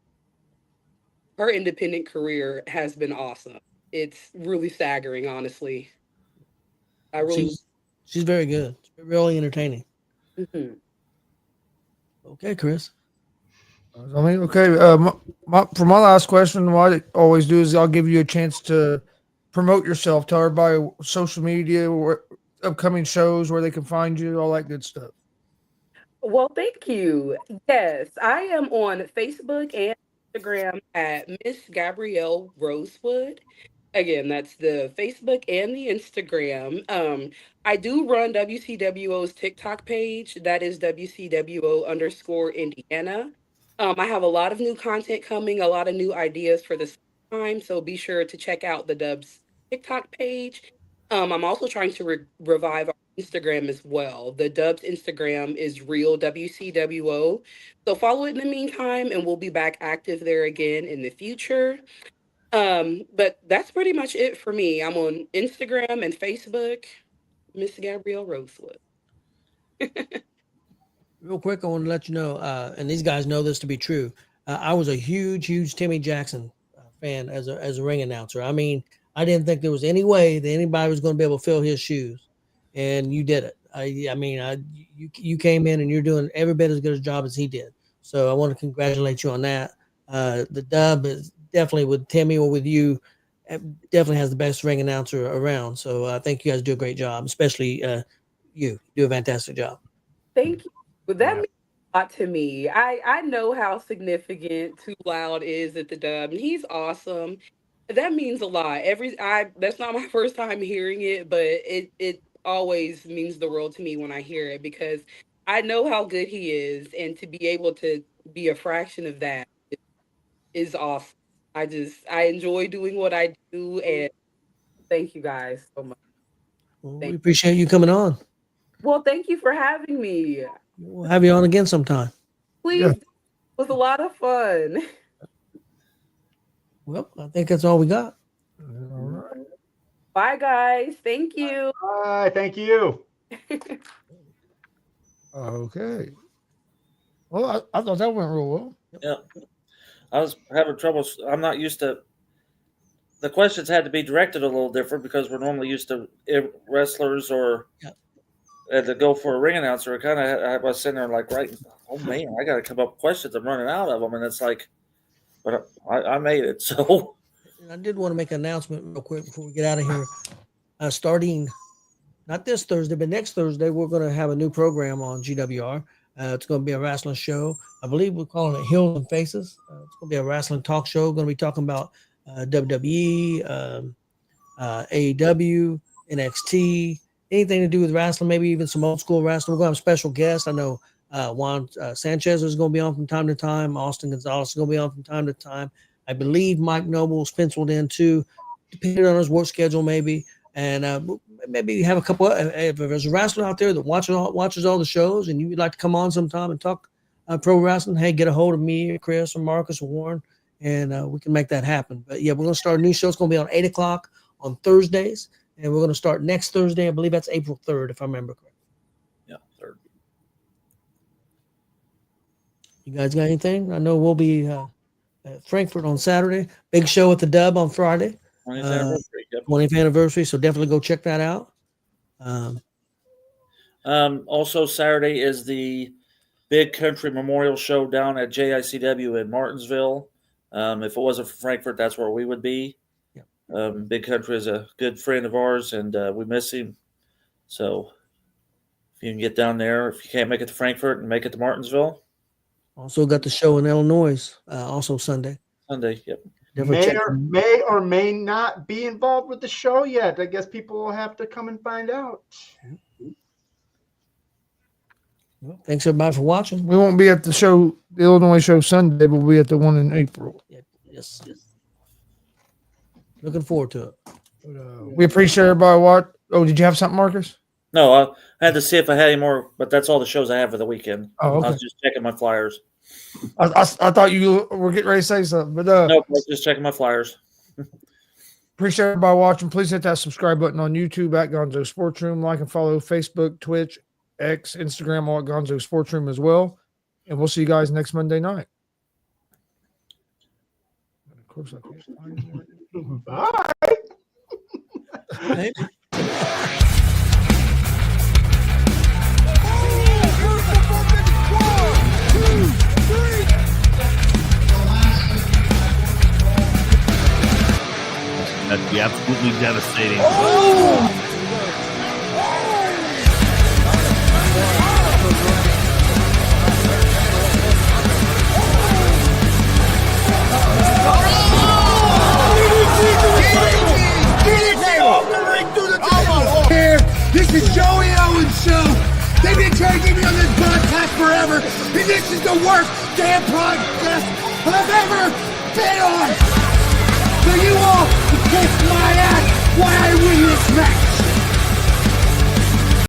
Her independent career has been awesome. It's really staggering, honestly. I really. She's very good. She's really entertaining. Mhm. Okay, Chris. I mean, okay. For my last question, what I always do is I'll give you a chance to promote yourself. Tell everybody social media, upcoming shows, where they can find you, all that good stuff. Well, thank you. Yes, I am on Facebook and Instagram at Miss Gabrielle Rosewood. Again, that's the Facebook and the Instagram. I do run WCWO's TikTok page. That is WCWO_Indiana. I have a lot of new content coming, a lot of new ideas for this time. So be sure to check out the Dubs TikTok page. I'm also trying to revive our Instagram as well. The Dubs Instagram is real WCWO. So follow it in the meantime, and we'll be back active there again in the future. But that's pretty much it for me. I'm on Instagram and Facebook, Miss Gabrielle Rosewood. Real quick, I want to let you know, and these guys know this to be true. I was a huge Timmy Jackson fan as a ring announcer. I mean, I didn't think there was any way that anybody was going to be able to fill his shoes, and you did it. You came in and you're doing every bit as good a job as he did. So I want to congratulate you on that. The dub is definitely with Timmy or with you, definitely has the best ring announcer around. So I think you guys do a great job, especially you do a fantastic job. Thank you. But that means a lot to me. I know how significant Too Loud is at the dub, and he's awesome. That means a lot. That's not my first time hearing it, but it always means the world to me when I hear it, because I know how good he is, and to be able to be a fraction of that is awesome. I enjoy doing what I do, and thank you guys so much. Well, we appreciate you coming on. Well, thank you for having me. We'll have you on again sometime. Please. Yeah. It was a lot of fun. Well, I think that's all we got. All right. Bye, guys. Thank you. Bye. Thank you. Okay. Well, I thought that went real well. Yeah. I was having trouble. I'm not used to. The questions had to be directed a little different because we're normally used to wrestlers or to go for a ring announcer. I was sitting there like writing, oh man, I got to come up with questions. I'm running out of them. And it's like, but I made it. So I did want to make an announcement real quick before we get out of here. Starting not this Thursday, but next Thursday, we're going to have a new program on GWR. It's going to be a wrestling show. I believe we're calling it Heels and Faces. It's going to be a wrestling talk show. We're going to be talking about WWE, AEW, NXT, anything to do with wrestling, maybe even some old school wrestling. We're going to have special guests. I know Juan Sanchez is going to be on from time to time. Austin Gonzalez is going to be on from time to time. I believe Mike Noble's penciled in too, depending on his work schedule maybe. And maybe have a couple. If there's a wrestler out there that watches all the shows, and you'd like to come on sometime and talk pro wrestling, hey, get a hold of me, or Chris, or Marcus, or Warren, and we can make that happen. But yeah, we're going to start a new show. It's going to be on 8:00 on Thursdays, and we're going to start next Thursday. I believe that's April 3rd, if I remember correctly. Yeah, 3rd. You guys got anything? I know we'll be at Frankfurt on Saturday. Big show at the Dub on Friday. 20th anniversary. 20th anniversary, so definitely go check that out. Also, Saturday is the Big Country Memorial Show down at JICW in Martinsville. If it wasn't for Frankfurt, that's where we would be. Yep. Big Country is a good friend of ours, and we miss him. So if you can get down there, if you can't make it to Frankfurt, and make it to Martinsville. Also got the show in Illinois, also Sunday. Yep. May or may not be involved with the show yet. I guess people will have to come and find out. Well, thanks everybody for watching. We won't be at the show, the Illinois show Sunday, but we'll be at the one in April. Yes. Looking forward to it. But, we appreciate everybody watching. Oh, did you have something, Marcus? No, I had to see if I had any more, but that's all the shows I have for the weekend. Oh, okay. I was just checking my flyers. I thought you were getting ready to say something, but nope, I was just checking my flyers. Appreciate everybody watching. Please hit that subscribe button on YouTube at Gonzo Sports Room. Like and follow Facebook, Twitch, X, Instagram, all at Gonzo Sports Room as well. And we'll see you guys next Monday night. Of course, I can't. Bye. Hey. That'd be absolutely devastating. Oh! trying to get me on this podcast forever, and this is the worst damn podcast I've ever been on. So you all can kiss my ass while I win this match.